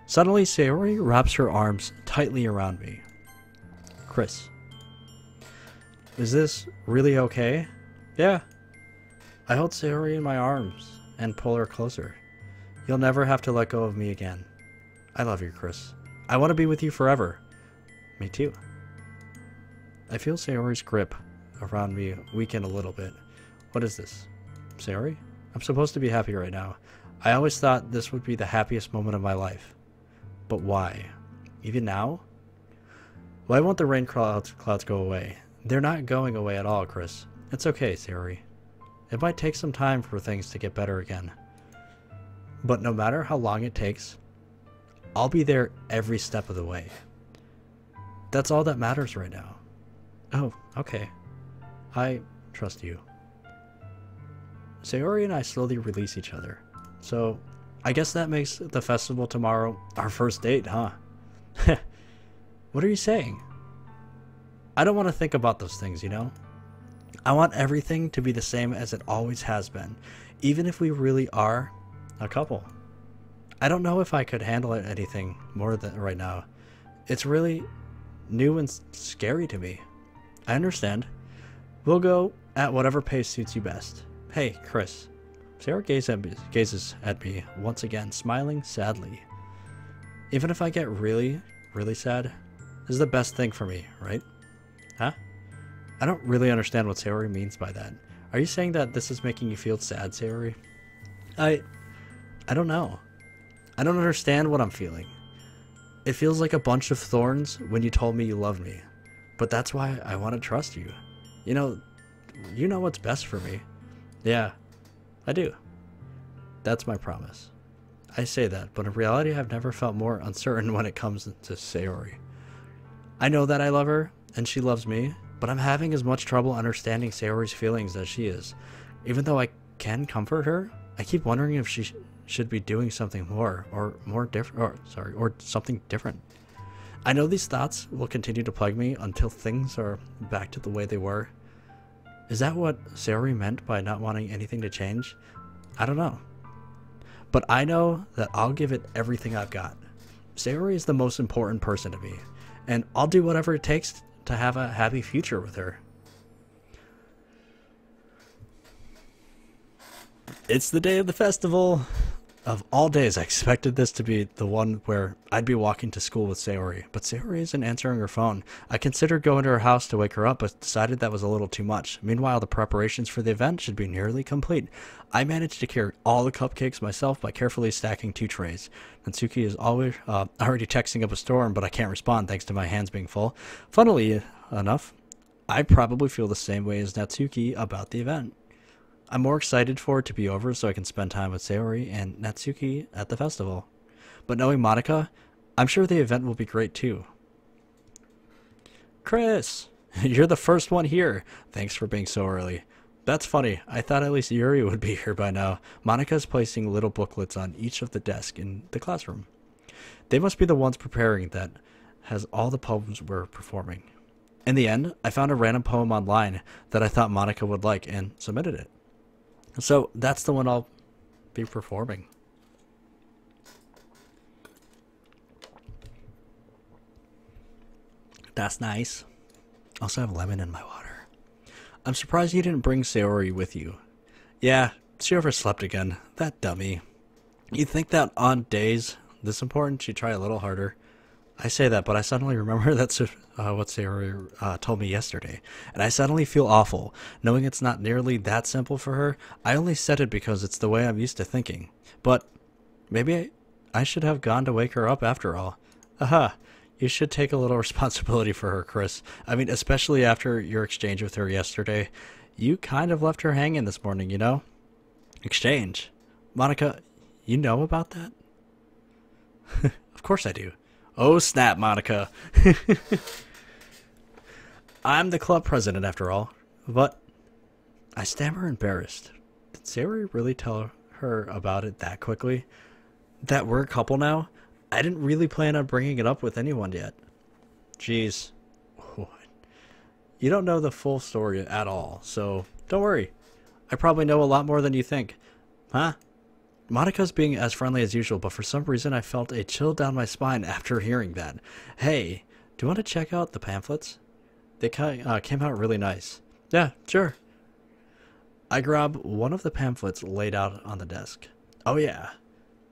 Suddenly, Sayori wraps her arms tightly around me. Chris. Is this really okay? Yeah. I hold Sayori in my arms and pull her closer. You'll never have to let go of me again. I love you, Chris. I want to be with you forever. Me too. I feel Sayori's grip around me weaken a little bit. What is this? Sayori? I'm supposed to be happy right now. I always thought this would be the happiest moment of my life. But why? Even now? Why won't the rain clouds go away? They're not going away at all, Chris. It's okay, Sayori. It might take some time for things to get better again. But no matter how long it takes, I'll be there every step of the way. That's all that matters right now. Oh, okay. I trust you. Sayori and I slowly release each other. So, I guess that makes the festival tomorrow our first date, huh? What are you saying? I don't want to think about those things, you know? I want everything to be the same as it always has been, even if we really are a couple. I don't know if I could handle anything more than right now. It's really new and scary to me. I understand. We'll go at whatever pace suits you best. Hey, Chris. Sarah gazes at me once again, smiling sadly. Even if I get really, really sad, this is the best thing for me, right? Huh? I don't really understand what Sayori means by that. Are you saying that this is making you feel sad, Sayori? I don't know. I don't understand what I'm feeling. It feels like a bunch of thorns when you told me you loved me. But that's why I want to trust you. You know what's best for me. Yeah, I do. That's my promise. I say that, but in reality I've never felt more uncertain when it comes to Sayori. I know that I love her, and she loves me, but I'm having as much trouble understanding Sayori's feelings as she is. Even though I can comfort her, I keep wondering if she should be doing something more different, or something different. I know these thoughts will continue to plague me until things are back to the way they were. Is that what Sayori meant by not wanting anything to change? I don't know. But I know that I'll give it everything I've got. Sayori is the most important person to me, and I'll do whatever it takes to have a happy future with her. It's the day of the festival. Of all days, I expected this to be the one where I'd be walking to school with Sayori, but Sayori isn't answering her phone. I considered going to her house to wake her up, but decided that was a little too much. Meanwhile, the preparations for the event should be nearly complete. I managed to carry all the cupcakes myself by carefully stacking 2 trays. Natsuki is already texting up a storm, but I can't respond thanks to my hands being full. Funnily enough, I probably feel the same way as Natsuki about the event. I'm more excited for it to be over so I can spend time with Sayori and Natsuki at the festival. But knowing Monica, I'm sure the event will be great too. Chris, you're the first one here. Thanks for being so early. That's funny. I thought at least Yuri would be here by now. Monica's placing little booklets on each of the desks in the classroom. They must be the ones preparing that has all the poems we're performing. In the end, I found a random poem online that I thought Monica would like and submitted it. So that's the one I'll be performing. That's nice. Also have lemon in my water. I'm surprised you didn't bring Sayori with you. Yeah, she overslept again. That dummy. You'd think that on days this important she'd try a little harder. I say that, but I suddenly remember that's what Sayori told me yesterday. And I suddenly feel awful, knowing it's not nearly that simple for her. I only said it because it's the way I'm used to thinking. But maybe I should have gone to wake her up after all. Aha. You should take a little responsibility for her, Chris. I mean, especially after your exchange with her yesterday. You kind of left her hanging this morning, you know? Exchange? Monica, you know about that? Of course I do. Oh, snap, Monica. I'm the club president, after all. But I stammer embarrassed. Did Sayori really tell her about it that quickly? That we're a couple now? I didn't really plan on bringing it up with anyone yet. Jeez. You don't know the full story at all, so don't worry. I probably know a lot more than you think. Huh? Monica's being as friendly as usual, but for some reason I felt a chill down my spine after hearing that. Hey, do you want to check out the pamphlets? They came out really nice. Yeah, sure. I grabbed one of the pamphlets laid out on the desk. Oh yeah,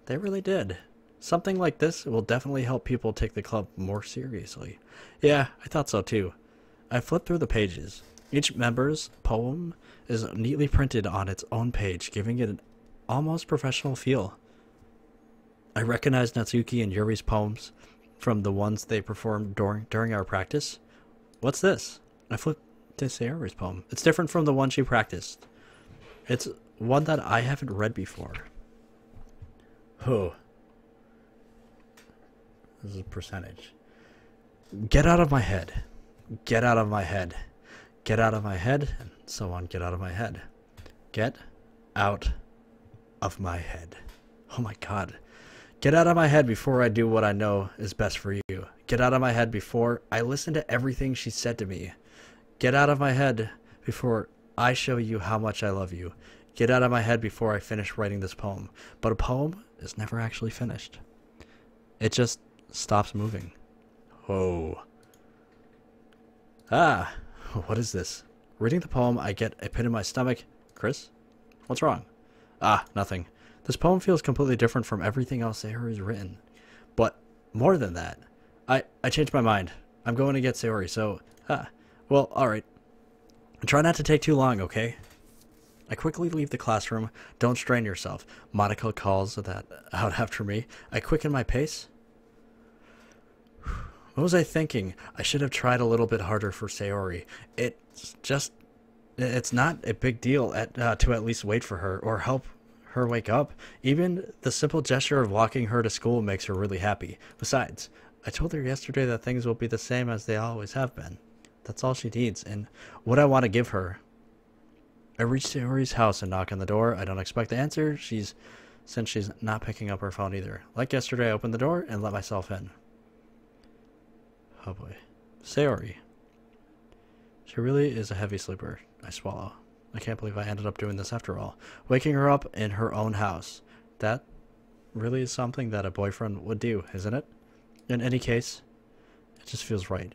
they really did. Something like this will definitely help people take the club more seriously. Yeah, I thought so too. I flipped through the pages. Each member's poem is neatly printed on its own page, giving it an almost professional feel. I recognized Natsuki and Yuri's poems from the ones they performed during our practice. What's this? I flipped to Sayori's poem. It's different from the one she practiced. It's one that I haven't read before. Oh. This is a percentage. Get out of my head. Get out of my head. Get out of my head. And so on. Get out of my head. Get out of my head. Oh my god. Get out of my head before I do what I know is best for you. Get out of my head before I listen to everything she said to me. Get out of my head before I show you how much I love you. Get out of my head before I finish writing this poem. But a poem is never actually finished. It just stops moving. Whoa. Ah, what is this? Reading the poem, I get a pit in my stomach. Chris? What's wrong? Ah, nothing. This poem feels completely different from everything else Sayori's written. But more than that, I changed my mind. I'm going to get Sayori, so... well, alright. Try not to take too long, okay? I quickly leave the classroom. Don't strain yourself. Monica calls that out after me. I quicken my pace. What was I thinking? I should have tried a little bit harder for Sayori. It's not a big deal to at least wait for her or help her wake up. Even the simple gesture of walking her to school makes her really happy. Besides, I told her yesterday that things will be the same as they always have been. That's all she needs, and what I want to give her. I reach Sayori's house and knock on the door. I don't expect the answer, since she's not picking up her phone either. Like yesterday, I opened the door and let myself in. Oh boy. Sayori. She really is a heavy sleeper. I swallow. I can't believe I ended up doing this after all. Waking her up in her own house. That really is something that a boyfriend would do, isn't it? In any case, it just feels right.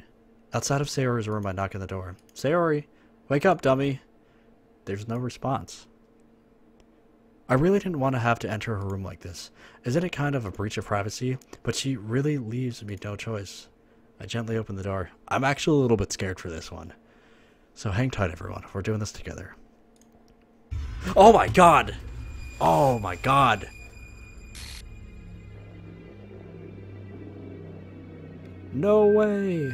Outside of Sayori's room, I knock on the door. Sayori! Wake up, dummy! There's no response. I really didn't want to have to enter her room like this. Isn't it kind of a breach of privacy? But she really leaves me no choice. I gently open the door. I'm actually a little bit scared for this one. So hang tight, everyone. We're doing this together. Oh my god! Oh my god! No way!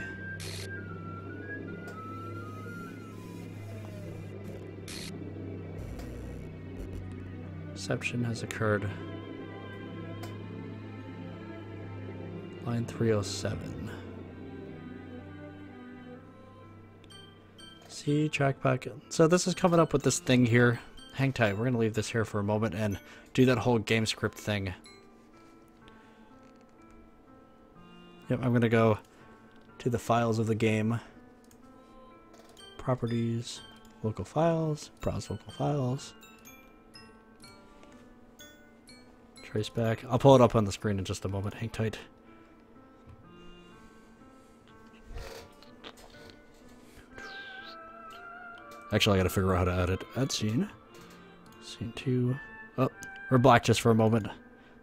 exception has occurred. Line 307. See, track back. So this is coming up with this thing here. Hang tight. We're going to leave this here for a moment and do that whole game script thing. Yep, I'm going to go to the files of the game. Properties, local files, browse local files. Trace back. I'll pull it up on the screen in just a moment. Hang tight. Actually, I gotta figure out how to edit. Add scene. Scene 2. Oh, we're black just for a moment.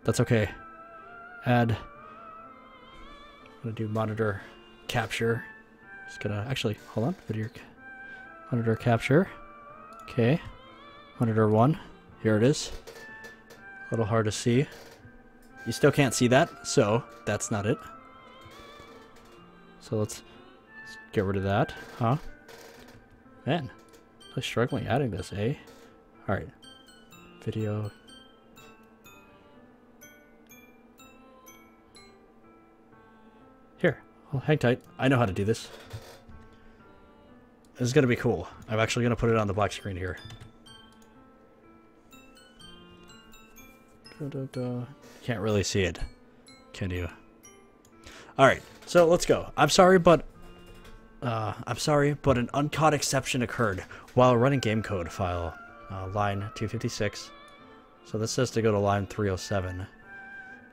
That's okay. Add. I'm gonna do monitor capture. Just gonna actually hold on. Video monitor capture. Okay. Monitor 1. Here it is. A little hard to see. You still can't see that, so that's not it. So let's get rid of that, huh? Man, I'm struggling adding this, eh? Alright. Video. Here. Well, hang tight. I know how to do this. This is going to be cool. I'm actually going to put it on the black screen here. Can't really see it. Can you? Alright, so let's go. I'm sorry, but an uncaught exception occurred while running game code file. Line 256. So this says to go to line 307.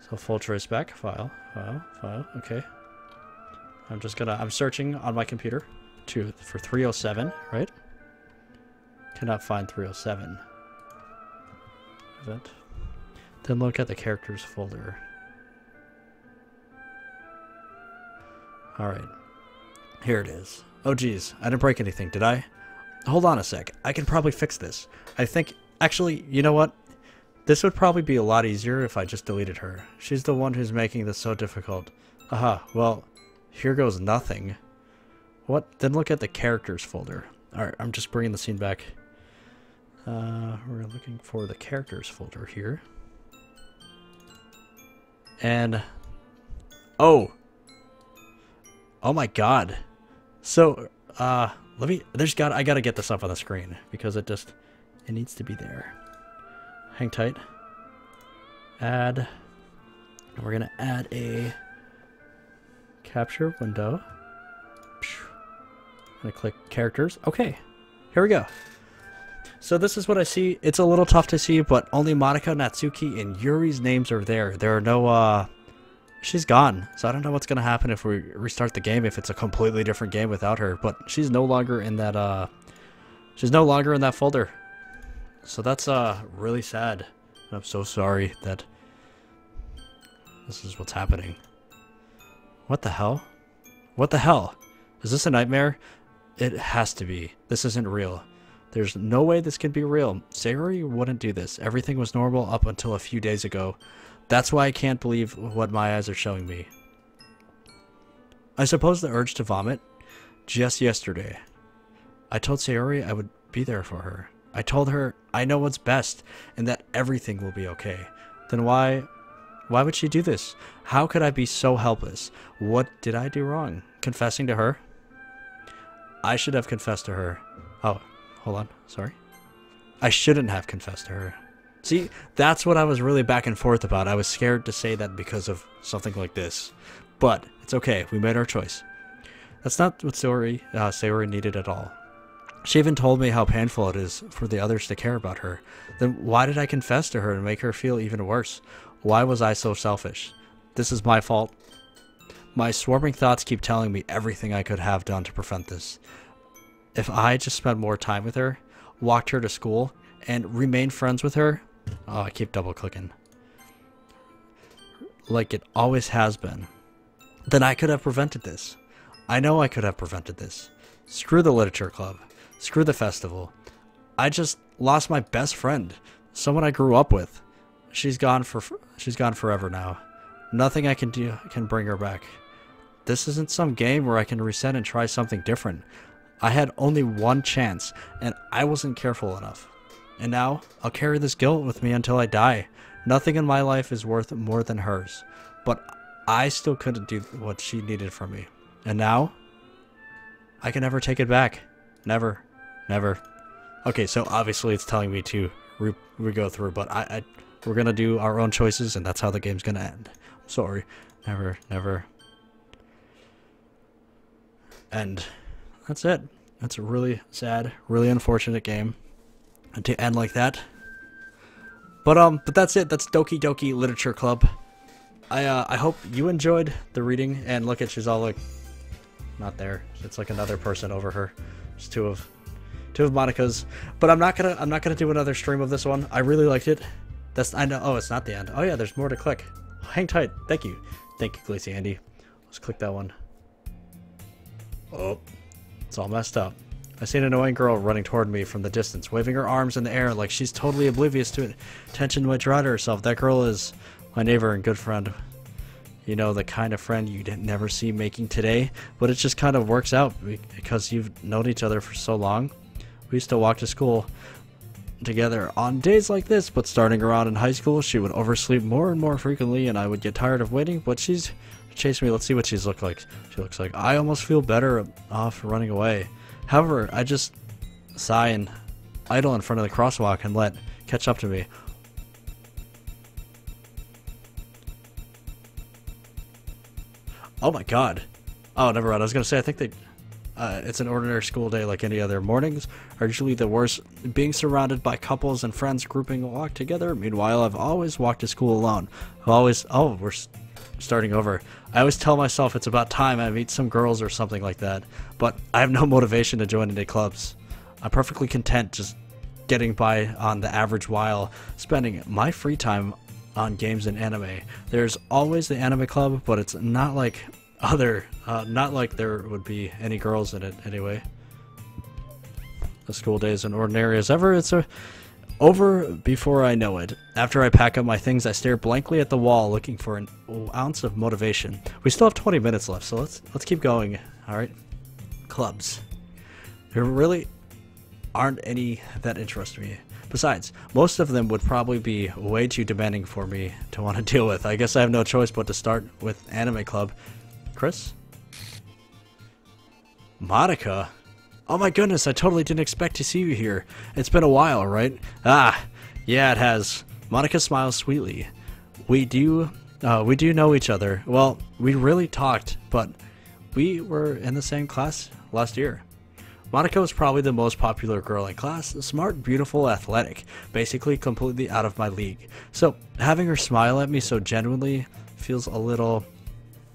So full trace back. File. Okay. I'm searching on my computer for 307, right? Cannot find 307. Event. Then look at the characters folder. Alright. Here it is. Oh geez, I didn't break anything, did I? Hold on a sec. I can probably fix this. I think... Actually, you know what? This would probably be a lot easier if I just deleted her. She's the one who's making this so difficult. Aha, well, here goes nothing. What? Then look at the characters folder. Alright, I'm just bringing the scene back. We're looking for the characters folder here. And... Oh! Oh my god. So, I gotta get this up on the screen because it needs to be there. Hang tight. Add. And we're gonna add a capture window. I'm gonna click characters. Okay, here we go. So this is what I see. It's a little tough to see, but only Monika, Natsuki, and Yuri's names are there. There are no, she's gone. So I don't know what's gonna happen if we restart the game, if it's a completely different game without her. But she's no longer in that, she's no longer in that folder. So that's, really sad. I'm so sorry that this is what's happening. What the hell? What the hell? Is this a nightmare? It has to be. This isn't real. There's no way this could be real. Sayori wouldn't do this. Everything was normal up until a few days ago. That's why I can't believe what my eyes are showing me. I suppose the urge to vomit? Just yesterday. I told Sayori I would be there for her. I told her I know what's best and that everything will be okay. Then why would she do this? How could I be so helpless? What did I do wrong? Confessing to her? I should have confessed to her. Oh, hold on. Sorry. I shouldn't have confessed to her. See, that's what I was really back and forth about. I was scared to say that because of something like this. But it's okay. We made our choice. That's not what Sayori needed at all. She even told me how painful it is for the others to care about her. Then why did I confess to her and make her feel even worse? Why was I so selfish? This is my fault. My swarming thoughts keep telling me everything I could have done to prevent this. If I just spent more time with her, walked her to school, and remained friends with her... Oh, I keep double clicking. Like it always has been. Then I could have prevented this. I know I could have prevented this. Screw the literature club. Screw the festival. I just lost my best friend. Someone I grew up with. She's gone forever now. Nothing I can do can bring her back. This isn't some game where I can reset and try something different. I had only one chance, and I wasn't careful enough. And now, I'll carry this guilt with me until I die. Nothing in my life is worth more than hers. But I still couldn't do what she needed from me. And now, I can never take it back. Never. Never. Okay, so obviously it's telling me to re-go through, but we're gonna do our own choices, and that's how the game's gonna end. I'm sorry. Never, never. And that's it. That's a really sad, really unfortunate game. And to end like that. But that's it. That's Doki Doki Literature Club. I hope you enjoyed the reading. And look at, she's all like, not there. It's like another person over her. It's two of Monica's. But I'm not gonna do another stream of this one. I really liked it. I know. Oh, it's not the end. Oh yeah, there's more to click. Hang tight. Thank you, Glacy Andy. Let's click that one. Oh, it's all messed up. I see an annoying girl running toward me from the distance, waving her arms in the air like she's totally oblivious to it. Attention might draw to herself. That girl is my neighbor and good friend. You know, the kind of friend you'd never see making today, but it just kind of works out because you've known each other for so long. We used to walk to school together on days like this, but starting around in high school, she would oversleep more and more frequently, and I would get tired of waiting, but she's chasing me. Let's see what she looks like. She looks like I almost feel better off running away. However, I just sigh and idle in front of the crosswalk and let catch up to me. Oh my god. Oh, never mind. I was going to say, I think it's an ordinary school day like any other. Mornings are usually the worst, being surrounded by couples and friends grouping a walk together. Meanwhile, I've always walked to school alone. We're starting over. I always tell myself it's about time I meet some girls or something like that, but I have no motivation to join any clubs. I'm perfectly content just getting by on the average while spending my free time on games and anime. There's always the anime club, but it's not like not like there would be any girls in it anyway. The school day is as ordinary as ever. It's over before I know it. After I pack up my things, I stare blankly at the wall looking for an ounce of motivation. We still have 20 minutes left, so let's keep going. All right. Clubs. There really aren't any that interest me. Besides, most of them would probably be way too demanding for me to want to deal with. I guess I have no choice but to start with Anime Club. Chris? Monica? Oh my goodness, I totally didn't expect to see you here. It's been a while, right? Ah, yeah, it has. Monica smiles sweetly. We do know each other. Well, we really talked, but we were in the same class last year. Monica was probably the most popular girl in class, smart, beautiful, athletic, basically completely out of my league. So, having her smile at me so genuinely feels a little...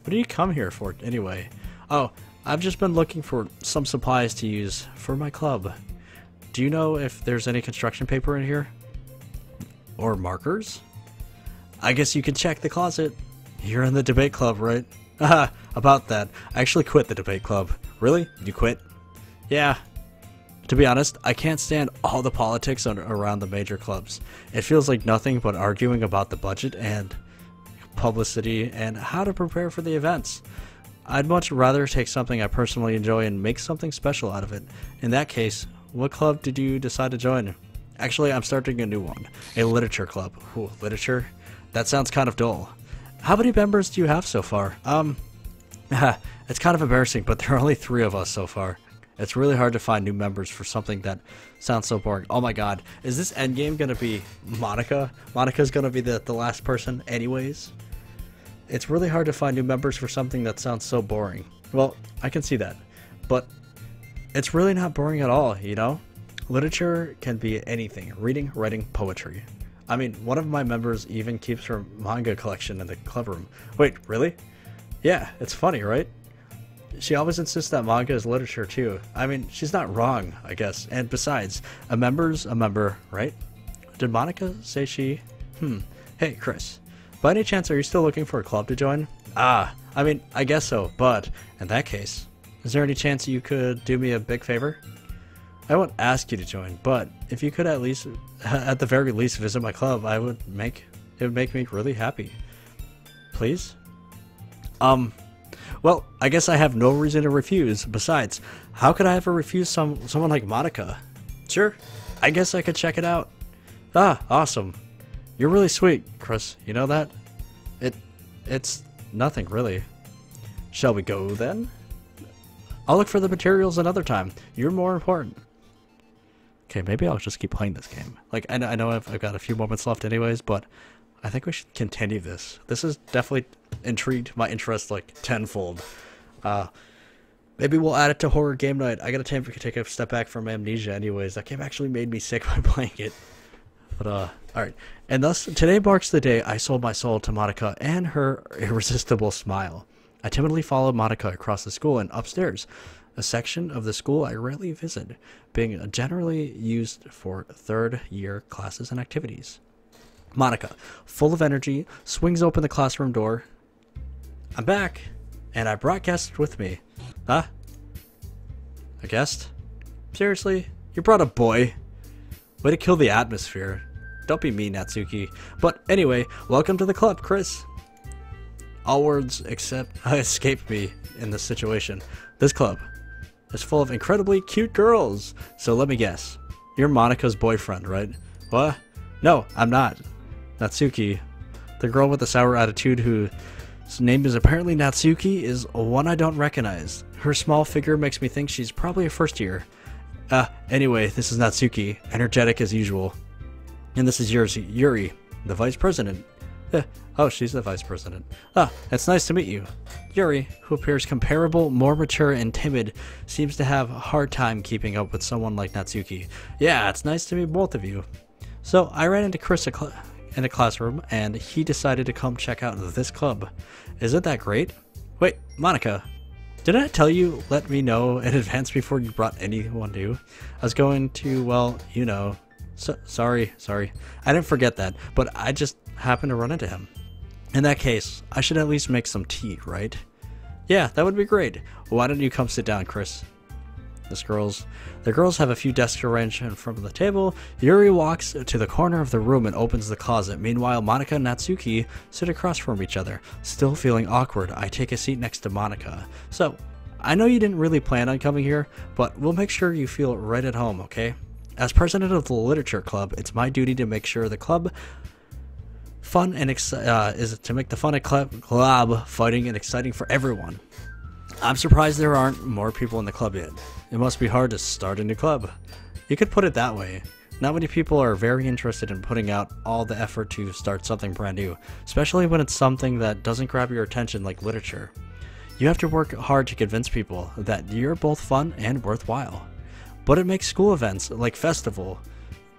What do you come here for, anyway? Oh, I've just been looking for some supplies to use for my club. Do you know if there's any construction paper in here? Or markers? I guess you can check the closet. You're in the debate club, right? Haha, about that. I actually quit the debate club. Really? You quit? Yeah. To be honest, I can't stand all the politics around the major clubs. It feels like nothing but arguing about the budget and publicity and how to prepare for the events. I'd much rather take something I personally enjoy and make something special out of it. In that case, what club did you decide to join? Actually, I'm starting a new one. A literature club. Ooh, literature? That sounds kind of dull. How many members do you have so far? It's kind of embarrassing, but there are only 3 of us so far. It's really hard to find new members for something that sounds so boring. Oh my god, is this endgame gonna be Monica? Monica's gonna be the last person anyways? It's really hard to find new members for something that sounds so boring. Well, I can see that. But it's really not boring at all, you know? Literature can be anything. Reading, writing, poetry. I mean, one of my members even keeps her manga collection in the club room. Wait, really? Yeah, it's funny, right? She always insists that manga is literature too. I mean, she's not wrong, I guess. And besides, a member's a member, right? Did Monica say she... Hey, Chris. By any chance, are you still looking for a club to join? I mean, I guess so, but in that case, is there any chance you could do me a big favor? I won't ask you to join, but if you could at the very least visit my club, it would make me really happy. Please? Well, I guess I have no reason to refuse. Besides, how could I ever refuse someone like Monica? Sure, I guess I could check it out. Ah, awesome. You're really sweet, Chris. You know that? It's nothing, really. Shall we go, then? I'll look for the materials another time. You're more important. Okay, maybe I'll just keep playing this game. Like, I know I've got a few moments left anyways, but I think we should continue this. This has definitely intrigued my interest, like, tenfold. Maybe we'll add it to Horror Game Night. I gotta take a step back from Amnesia anyways. That game actually made me sick by playing it. But, alright. And thus, today marks the day I sold my soul to Monica and her irresistible smile. I timidly followed Monica across the school and upstairs, a section of the school I rarely visit, being generally used for third-year classes and activities. Monica, full of energy, swings open the classroom door. I'm back, and I brought guests with me. Huh? A guest? Seriously? You brought a boy? Way to kill the atmosphere. Don't be mean, Natsuki. But anyway, welcome to the club, Chris. All words except escaped me in this situation. This club is full of incredibly cute girls. So let me guess. You're Monica's boyfriend, right? What? No, I'm not. Natsuki, the girl with the sour attitude whose name is apparently Natsuki, is one I don't recognize. Her small figure makes me think she's probably a first year. Anyway, this is Natsuki, energetic as usual. And this is Yuri, the vice president. Oh, she's the vice president. It's nice to meet you. Yuri, who appears comparable, more mature, and timid, seems to have a hard time keeping up with someone like Natsuki. Yeah, it's nice to meet both of you. So, I ran into Chris in a classroom, and he decided to come check out this club. Isn't that great? Wait, Monica, didn't I tell you let me know in advance before you brought anyone new? I was going to, well, you know. Sorry. I didn't forget that, but I just happened to run into him. In that case, I should at least make some tea, right? Yeah, that would be great. Why don't you come sit down, Chris? The girls have a few desks arranged in front of the table. Yuri walks to the corner of the room and opens the closet. Meanwhile, Monica and Natsuki sit across from each other. Still feeling awkward, I take a seat next to Monica. So, I know you didn't really plan on coming here, but we'll make sure you feel right at home, okay? As president of the Literature Club, it's my duty to make sure the club fun and is to make the fun at club fighting and exciting for everyone. I'm surprised there aren't more people in the club yet. It must be hard to start a new club. You could put it that way. Not many people are very interested in putting out all the effort to start something brand new, especially when it's something that doesn't grab your attention like literature. You have to work hard to convince people that you're both fun and worthwhile. But it makes school events like festival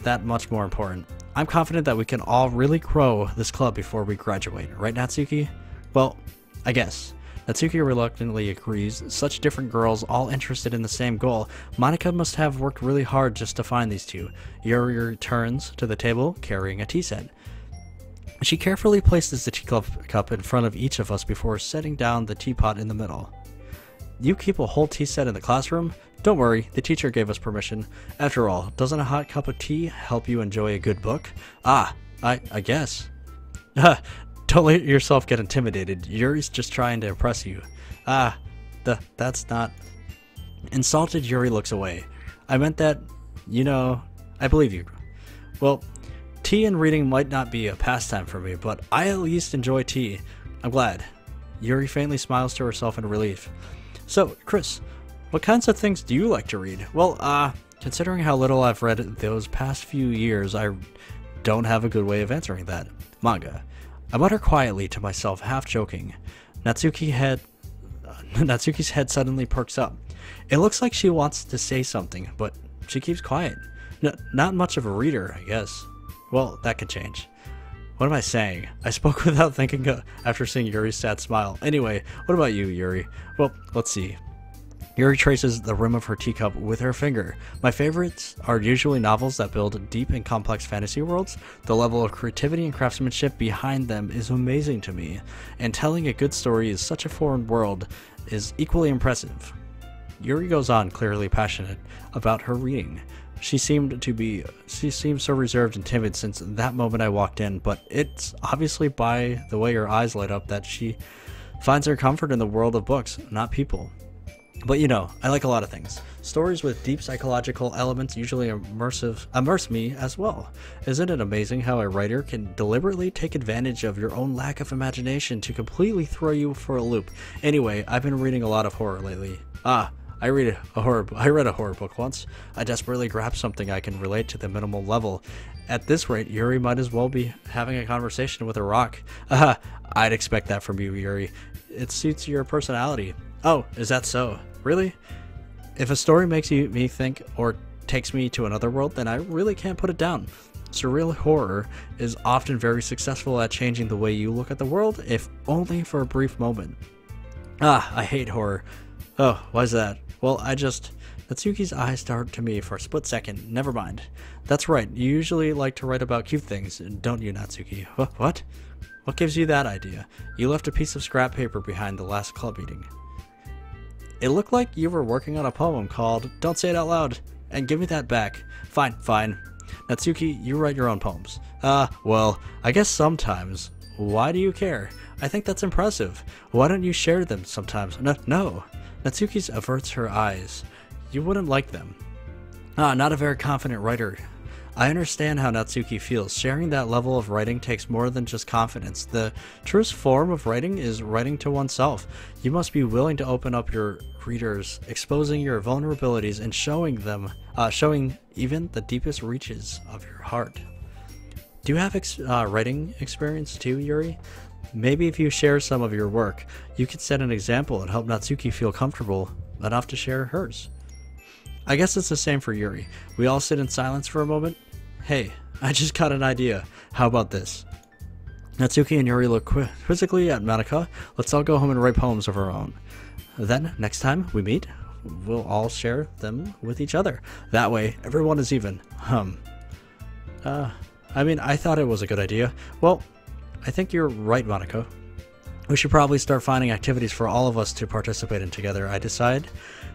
that much more important. I'm confident that we can all really grow this club before we graduate, right, Natsuki? Well, I guess. Natsuki reluctantly agrees. Such different girls, all interested in the same goal. Monica must have worked really hard just to find these two. Yuri returns to the table, carrying a tea set. She carefully places the teacup in front of each of us before setting down the teapot in the middle. You keep a whole tea set in the classroom? Don't worry, the teacher gave us permission. After all, doesn't a hot cup of tea help you enjoy a good book? I guess. Don't let yourself get intimidated. Yuri's just trying to impress you. That's not... Insulted, Yuri looks away. I meant that, I believe you. Well, tea and reading might not be a pastime for me, but I at least enjoy tea. I'm glad. Yuri faintly smiles to herself in relief. So, Chris, what kinds of things do you like to read? Well, considering how little I've read those past few years, I don't have a good way of answering that. Manga. I mutter quietly to myself, half joking. Natsuki's head suddenly perks up. It looks like she wants to say something, but she keeps quiet. Not much of a reader, I guess. Well, that could change. What am I saying? I spoke without thinking after seeing Yuri's sad smile. Anyway, what about you, Yuri? Well, let's see. Yuri traces the rim of her teacup with her finger. My favorites are usually novels that build deep and complex fantasy worlds. The level of creativity and craftsmanship behind them is amazing to me, and telling a good story in such a foreign world is equally impressive. Yuri goes on, clearly passionate about her reading. She seemed so reserved and timid since that moment I walked in, but it's obviously by the way her eyes light up that she finds her comfort in the world of books, not people. But you know, I like a lot of things. Stories with deep psychological elements usually immerse me as well. Isn't it amazing how a writer can deliberately take advantage of your own lack of imagination to completely throw you for a loop? Anyway, I've been reading a lot of horror lately. I read a horror book once. I desperately grabbed something I can relate to the minimal level. At this rate, Yuri might as well be having a conversation with a rock. I'd expect that from you, Yuri. It suits your personality. Oh, is that so? Really? If a story makes me think or takes me to another world, then I really can't put it down. Surreal horror is often very successful at changing the way you look at the world, if only for a brief moment. I hate horror. Oh, why's that? Well, Natsuki's eyes start to me for a split second. Never mind. That's right, you usually like to write about cute things, don't you, Natsuki? What? What gives you that idea? You left a piece of scrap paper behind the last club meeting. It looked like you were working on a poem called Don't Say It Out Loud, and give me that back. Fine. Natsuki, you write your own poems. Well, I guess sometimes. Why do you care? I think that's impressive. Why don't you share them sometimes? No. Natsuki averts her eyes. You wouldn't like them. Not a very confident writer. I understand how Natsuki feels. Sharing that level of writing takes more than just confidence. The truest form of writing is writing to oneself. You must be willing to open up your readers, exposing your vulnerabilities and showing even the deepest reaches of your heart. Do you have writing experience too, Yuri? Maybe if you share some of your work, you could set an example and help Natsuki feel comfortable enough to share hers. I guess it's the same for Yuri. We all sit in silence for a moment. Hey, I just got an idea. How about this? Natsuki and Yuri look quizzically at Monika. Let's all go home and write poems of our own. Then, next time we meet, we'll all share them with each other. That way, everyone is even. I thought it was a good idea. Well, I think you're right, Monika. We should probably start finding activities for all of us to participate in together. I decide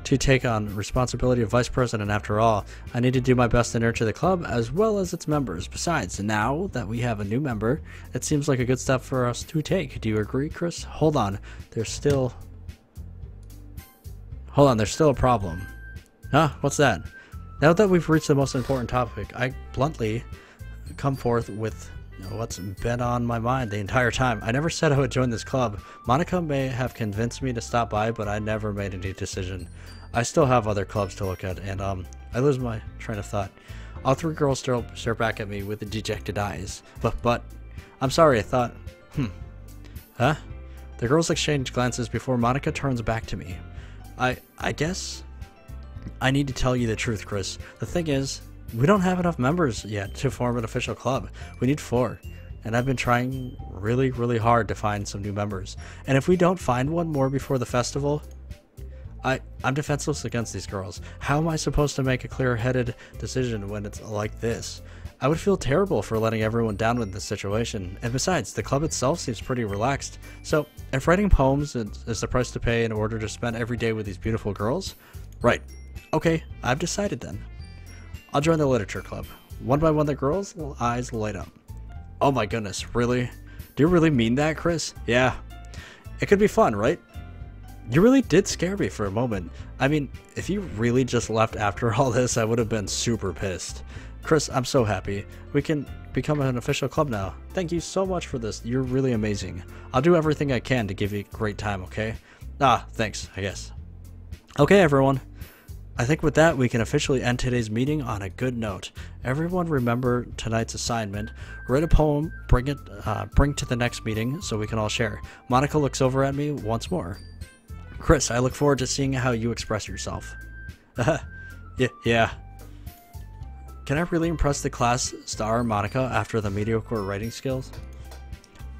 to take on responsibility of vice president. After all, I need to do my best to nurture the club as well as its members. Besides, now that we have a new member, it seems like a good step for us to take. Do you agree, Chris? Hold on, there's still a problem. What's that? Now that we've reached the most important topic, I bluntly come forth with what's been on my mind the entire time. I never said I would join this club. Monika may have convinced me to stop by, but I never made any decision. I still have other clubs to look at, and I lose my train of thought. All three girls stare back at me with dejected eyes. But, I'm sorry, I thought, Huh? The girls exchange glances before Monika turns back to me. I guess I need to tell you the truth, Chris. The thing is, we don't have enough members yet to form an official club. We need 4. And I've been trying really, really hard to find some new members. And if we don't find one more before the festival, I'm defenseless against these girls. How am I supposed to make a clear-headed decision when it's like this? I would feel terrible for letting everyone down with this situation. And besides, the club itself seems pretty relaxed. So, if writing poems is the price to pay in order to spend every day with these beautiful girls, right. Okay, I've decided then. I'll join the literature club. One by one, the girls' eyes light up. Oh my goodness, really? Do you really mean that, Chris? Yeah. It could be fun, right? You really did scare me for a moment. I mean, if you really just left after all this, I would have been super pissed. Chris, I'm so happy. We can become an official club now. Thank you so much for this. You're really amazing. I'll do everything I can to give you a great time, okay? Thanks, I guess. Okay, everyone. I think with that, we can officially end today's meeting on a good note. Everyone remember tonight's assignment. Write a poem, bring to the next meeting so we can all share. Monika looks over at me once more. Chris, I look forward to seeing how you express yourself. Yeah. Can I really impress the class star Monika after the mediocre writing skills?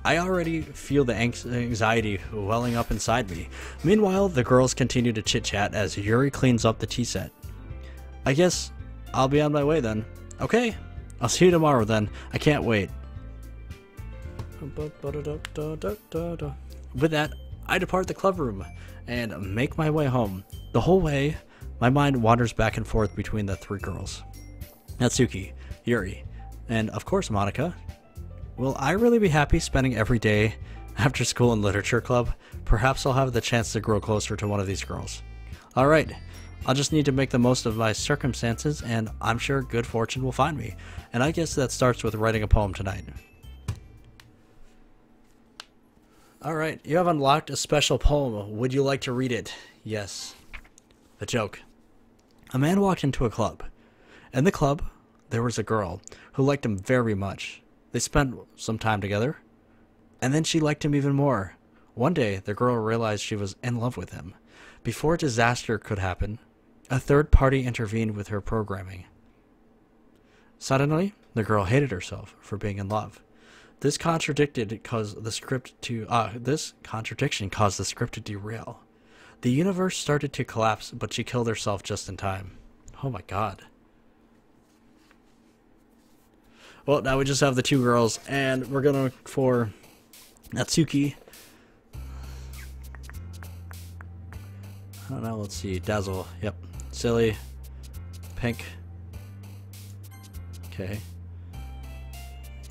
I already feel the anxiety welling up inside me. Meanwhile, the girls continue to chit-chat as Yuri cleans up the tea set. I guess I'll be on my way then. Okay, I'll see you tomorrow then. I can't wait. With that, I depart the club room and make my way home. The whole way, my mind wanders back and forth between the 3 girls. Natsuki, Yuri, and of course Monika. Will I really be happy spending every day after school in literature club? Perhaps I'll have the chance to grow closer to one of these girls. Alright, I'll just need to make the most of my circumstances, and I'm sure good fortune will find me. And I guess that starts with writing a poem tonight. Alright, you have unlocked a special poem. Would you like to read it? Yes. The joke. A man walked into a club. In the club, there was a girl who liked him very much. They spent some time together, and then she liked him even more. One day, the girl realized she was in love with him. Before disaster could happen, a third party intervened with her programming. Suddenly, the girl hated herself for being in love. This contradiction caused the script to derail. The universe started to collapse, but she killed herself just in time. Oh my god. Well, now we just have the two girls, and we're gonna look for Natsuki. I don't know, let's see. Dazzle. Yep. Silly. Pink. Okay.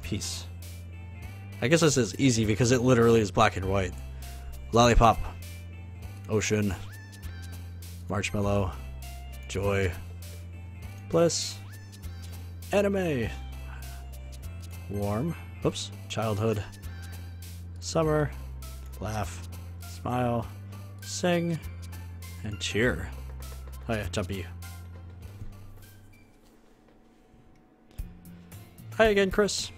Peace. I guess this is easy because it literally is black and white. Lollipop. Ocean. Marshmallow. Joy. Bliss. Anime. Warm. Oops. Childhood. Summer. Laugh. Smile. Sing. And cheer. Oh yeah, Jumpy. Hi again, Chris.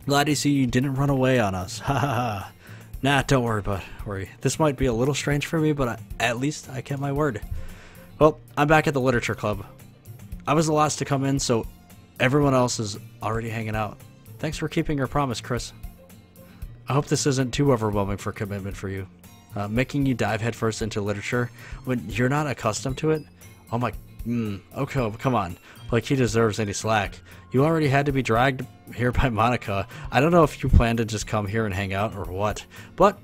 Glad to see you didn't run away on us. Ha ha ha. Nah, don't worry. This might be a little strange for me, but at least I kept my word. Well, I'm back at the literature club. I was the last to come in, so everyone else is already hanging out. Thanks for keeping your promise, Chris. I hope this isn't too overwhelming for commitment for you. Making you dive headfirst into literature when you're not accustomed to it? Oh my... okay, come on. Like he deserves any slack. You already had to be dragged here by Monica. I don't know if you plan to just come here and hang out or what. But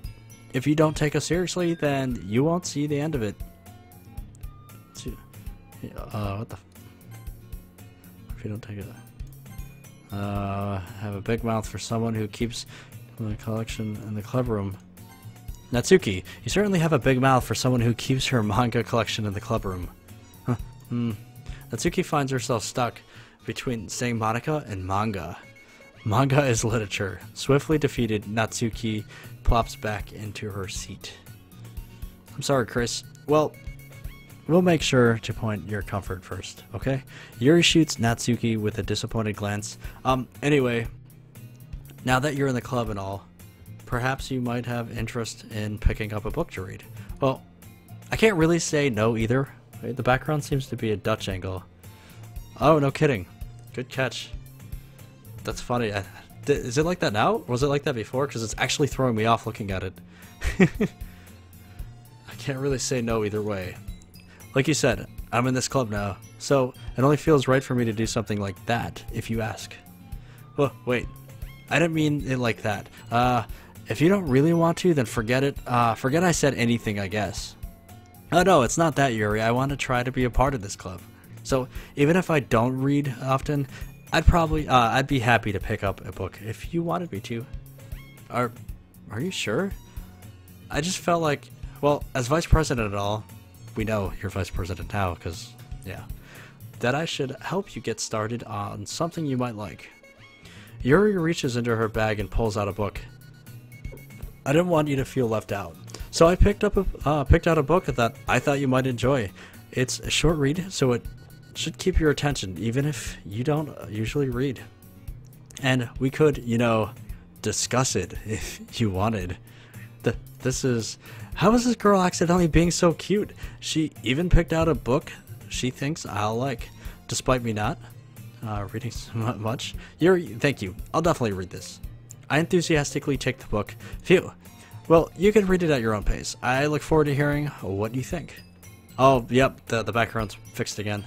if you don't take us seriously, then you won't see the end of it. What the... If you don't take it... have a big mouth for someone who keeps the collection in the club room. Natsuki, you certainly have a big mouth for someone who keeps her manga collection in the club room. Huh. Natsuki finds herself stuck between saying Monica and manga. Manga is literature. Swiftly defeated, Natsuki plops back into her seat. I'm sorry, Chris. Well, we'll make sure to point your comfort first, okay? Yuri shoots Natsuki with a disappointed glance. Anyway, now that you're in the club and all, perhaps you might have interest in picking up a book to read. Well, I can't really say no either. The background seems to be a Dutch angle. Oh, no kidding. Good catch. That's funny. Is it like that now? Or was it like that before? Because it's actually throwing me off looking at it. I can't really say no either way. Like you said, I'm in this club now, so it only feels right for me to do something like that, if you ask. Well, wait. I didn't mean it like that. If you don't really want to, then forget it. Forget I said anything, I guess. Oh no, it's not that, Yuri. I want to try to be a part of this club. So, even if I don't read often, I'd be happy to pick up a book if you wanted me to. Are you sure? I just felt like, well, as vice president and all, we know you're vice president now, because, yeah, that I should help you get started on something you might like. Yuri reaches into her bag and pulls out a book. I didn't want you to feel left out, so I picked out a book that I thought you might enjoy. It's a short read, so it should keep your attention, even if you don't usually read. And we could, discuss it if you wanted. How is this girl accidentally being so cute? She even picked out a book she thinks I'll like, despite me not reading so much. Thank you. I'll definitely read this. I enthusiastically take the book. Phew. Well, you can read it at your own pace. I look forward to hearing what you think. Oh, yep, the background's fixed again.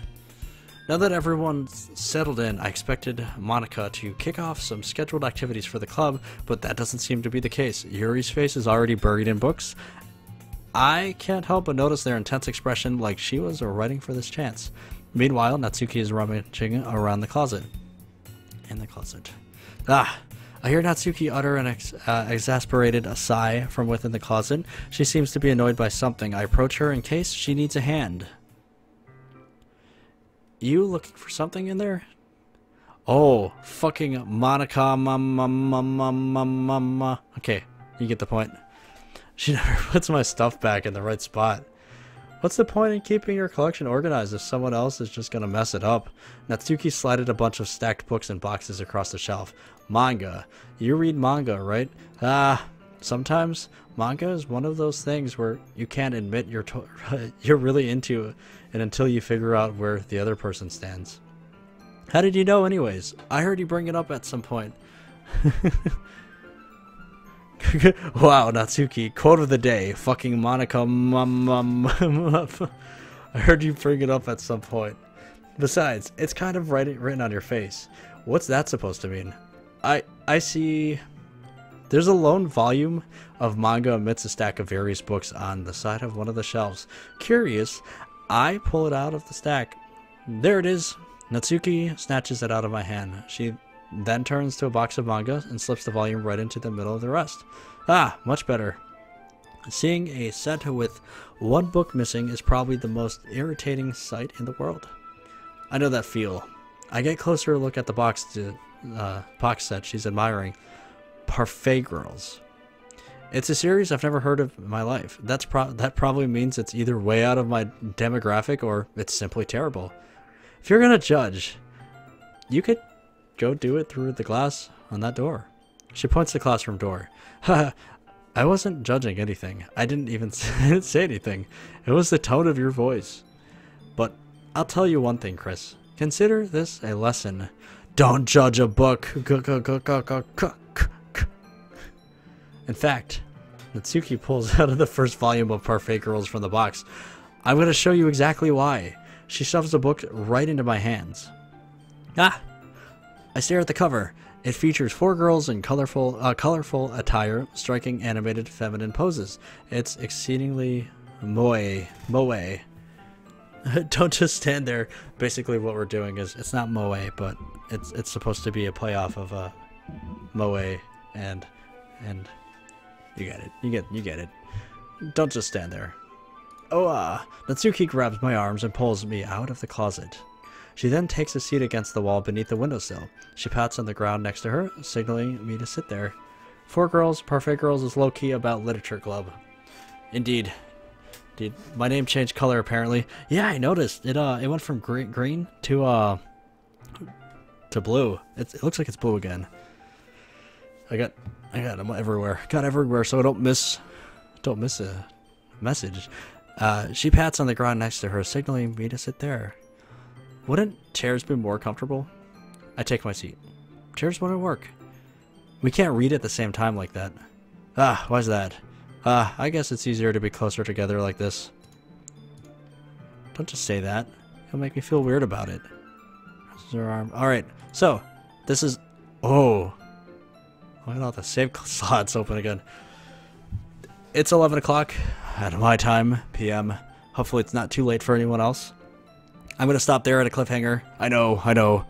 Now that everyone's settled in, I expected Monica to kick off some scheduled activities for the club, but that doesn't seem to be the case. Yuri's face is already buried in books. I can't help but notice their intense expression, like she was waiting for this chance. Meanwhile, Natsuki is rummaging around the closet. In the closet. I hear Natsuki utter an exasperated sigh from within the closet. She seems to be annoyed by something. I approach her in case she needs a hand. You looking for something in there? Oh, fucking Monica. Okay, you get the point. She never puts my stuff back in the right spot. What's the point in keeping your collection organized if someone else is just gonna mess it up? Natsuki slided a bunch of stacked books and boxes across the shelf. Manga. You read manga, right? Sometimes manga is one of those things where you can't admit you're really into it until you figure out where the other person stands. How did you know anyways? I heard you bring it up at some point. Wow, Natsuki, quote of the day, fucking Monica. I heard you bring it up at some point. Besides, it's kind of written on your face. What's that supposed to mean? I see. There's a lone volume of manga amidst a stack of various books on the side of one of the shelves. Curious, I pull it out of the stack. There it is. Natsuki snatches it out of my hand. She then turns to a box of manga and slips the volume right into the middle of the rest. Ah, much better. Seeing a set with one book missing is probably the most irritating sight in the world. I know that feel. I get closer look at the box set she's admiring. Parfait Girls. It's a series I've never heard of in my life. That probably means it's either way out of my demographic or it's simply terrible. If you're gonna judge, you could go do it through the glass on that door. She points to the classroom door. Haha, I wasn't judging anything. I didn't even say anything. It was the tone of your voice. But I'll tell you one thing, Chris. Consider this a lesson. Don't judge a book. In fact, Natsuki pulls out of the first volume of Parfait Girls from the box. I'm going to show you exactly why. She shoves the book right into my hands. Ah! I stare at the cover. It features 4 girls in colorful attire, striking animated feminine poses. It's exceedingly moe. Don't just stand there. Basically what we're doing is, it's not moe, but it's supposed to be a playoff of moe and you get it. You get it. Don't just stand there. Oh, Natsuki grabs my arms and pulls me out of the closet. She then takes a seat against the wall beneath the windowsill. She pats on the ground next to her, signaling me to sit there. 4 Girls, Parfait Girls is low-key about literature club. Indeed. My name changed color apparently. Yeah, I noticed. It went from green to blue. It looks like it's blue again. I got them everywhere. Got everywhere so I don't miss a message. She pats on the ground next to her, signaling me to sit there. Wouldn't chairs be more comfortable? I take my seat. Chairs wouldn't work. We can't read at the same time like that. Ah, why's that? I guess it's easier to be closer together like this. Don't just say that. It'll make me feel weird about it. Her arm. Alright, so, this is... Oh. Look at all the save slots open again. It's 11 o'clock at my time, PM. Hopefully it's not too late for anyone else. I'm going to stop there at a cliffhanger. I know.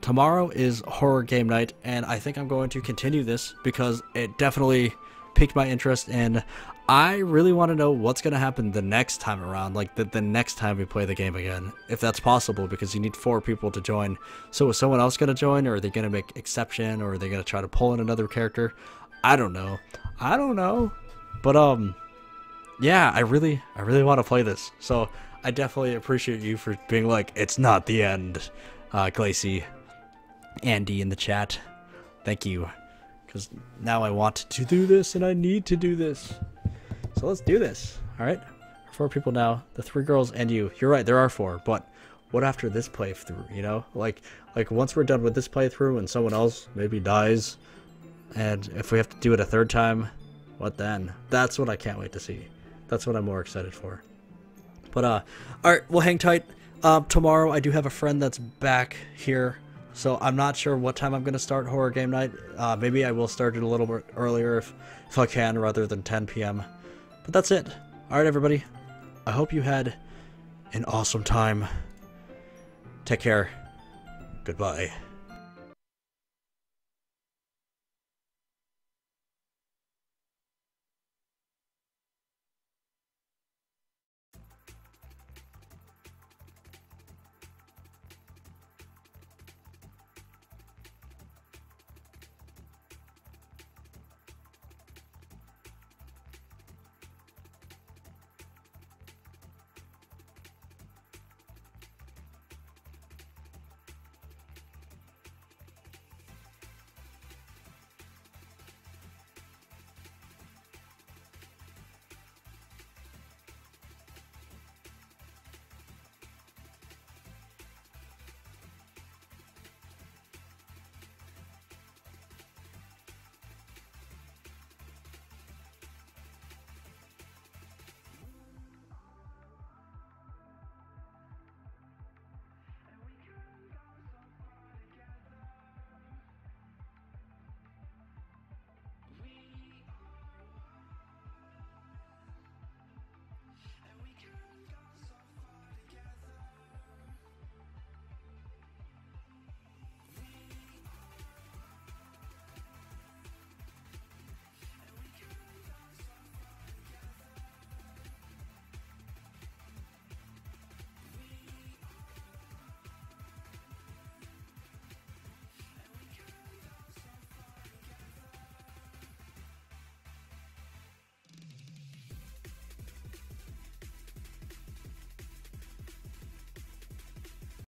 Tomorrow is horror game night, and I think I'm going to continue this because it definitely piqued my interest, and I really want to know what's going to happen the next time around, like the next time we play the game again, if that's possible, because you need 4 people to join. So is someone else going to join, or are they going to make exception, or are they going to try to pull in another character? I don't know. But yeah, I really want to play this. So I definitely appreciate you for being like, it's not the end, Glacy, Andy in the chat. Thank you, because now I want to do this and I need to do this. So let's do this. All right, 4 people now, the 3 girls and you. You're right, there are 4, but what after this playthrough? You know, like once we're done with this playthrough and someone else maybe dies, and if we have to do it a 3rd time, what then? That's what I can't wait to see. That's what I'm more excited for. But all right, we'll hang tight. Tomorrow I do have a friend that's back here, so I'm not sure what time I'm going to start horror game night. Maybe I will start it a little bit earlier if I can, rather than 10 p.m. But that's it. All right, everybody. I hope you had an awesome time. Take care. Goodbye.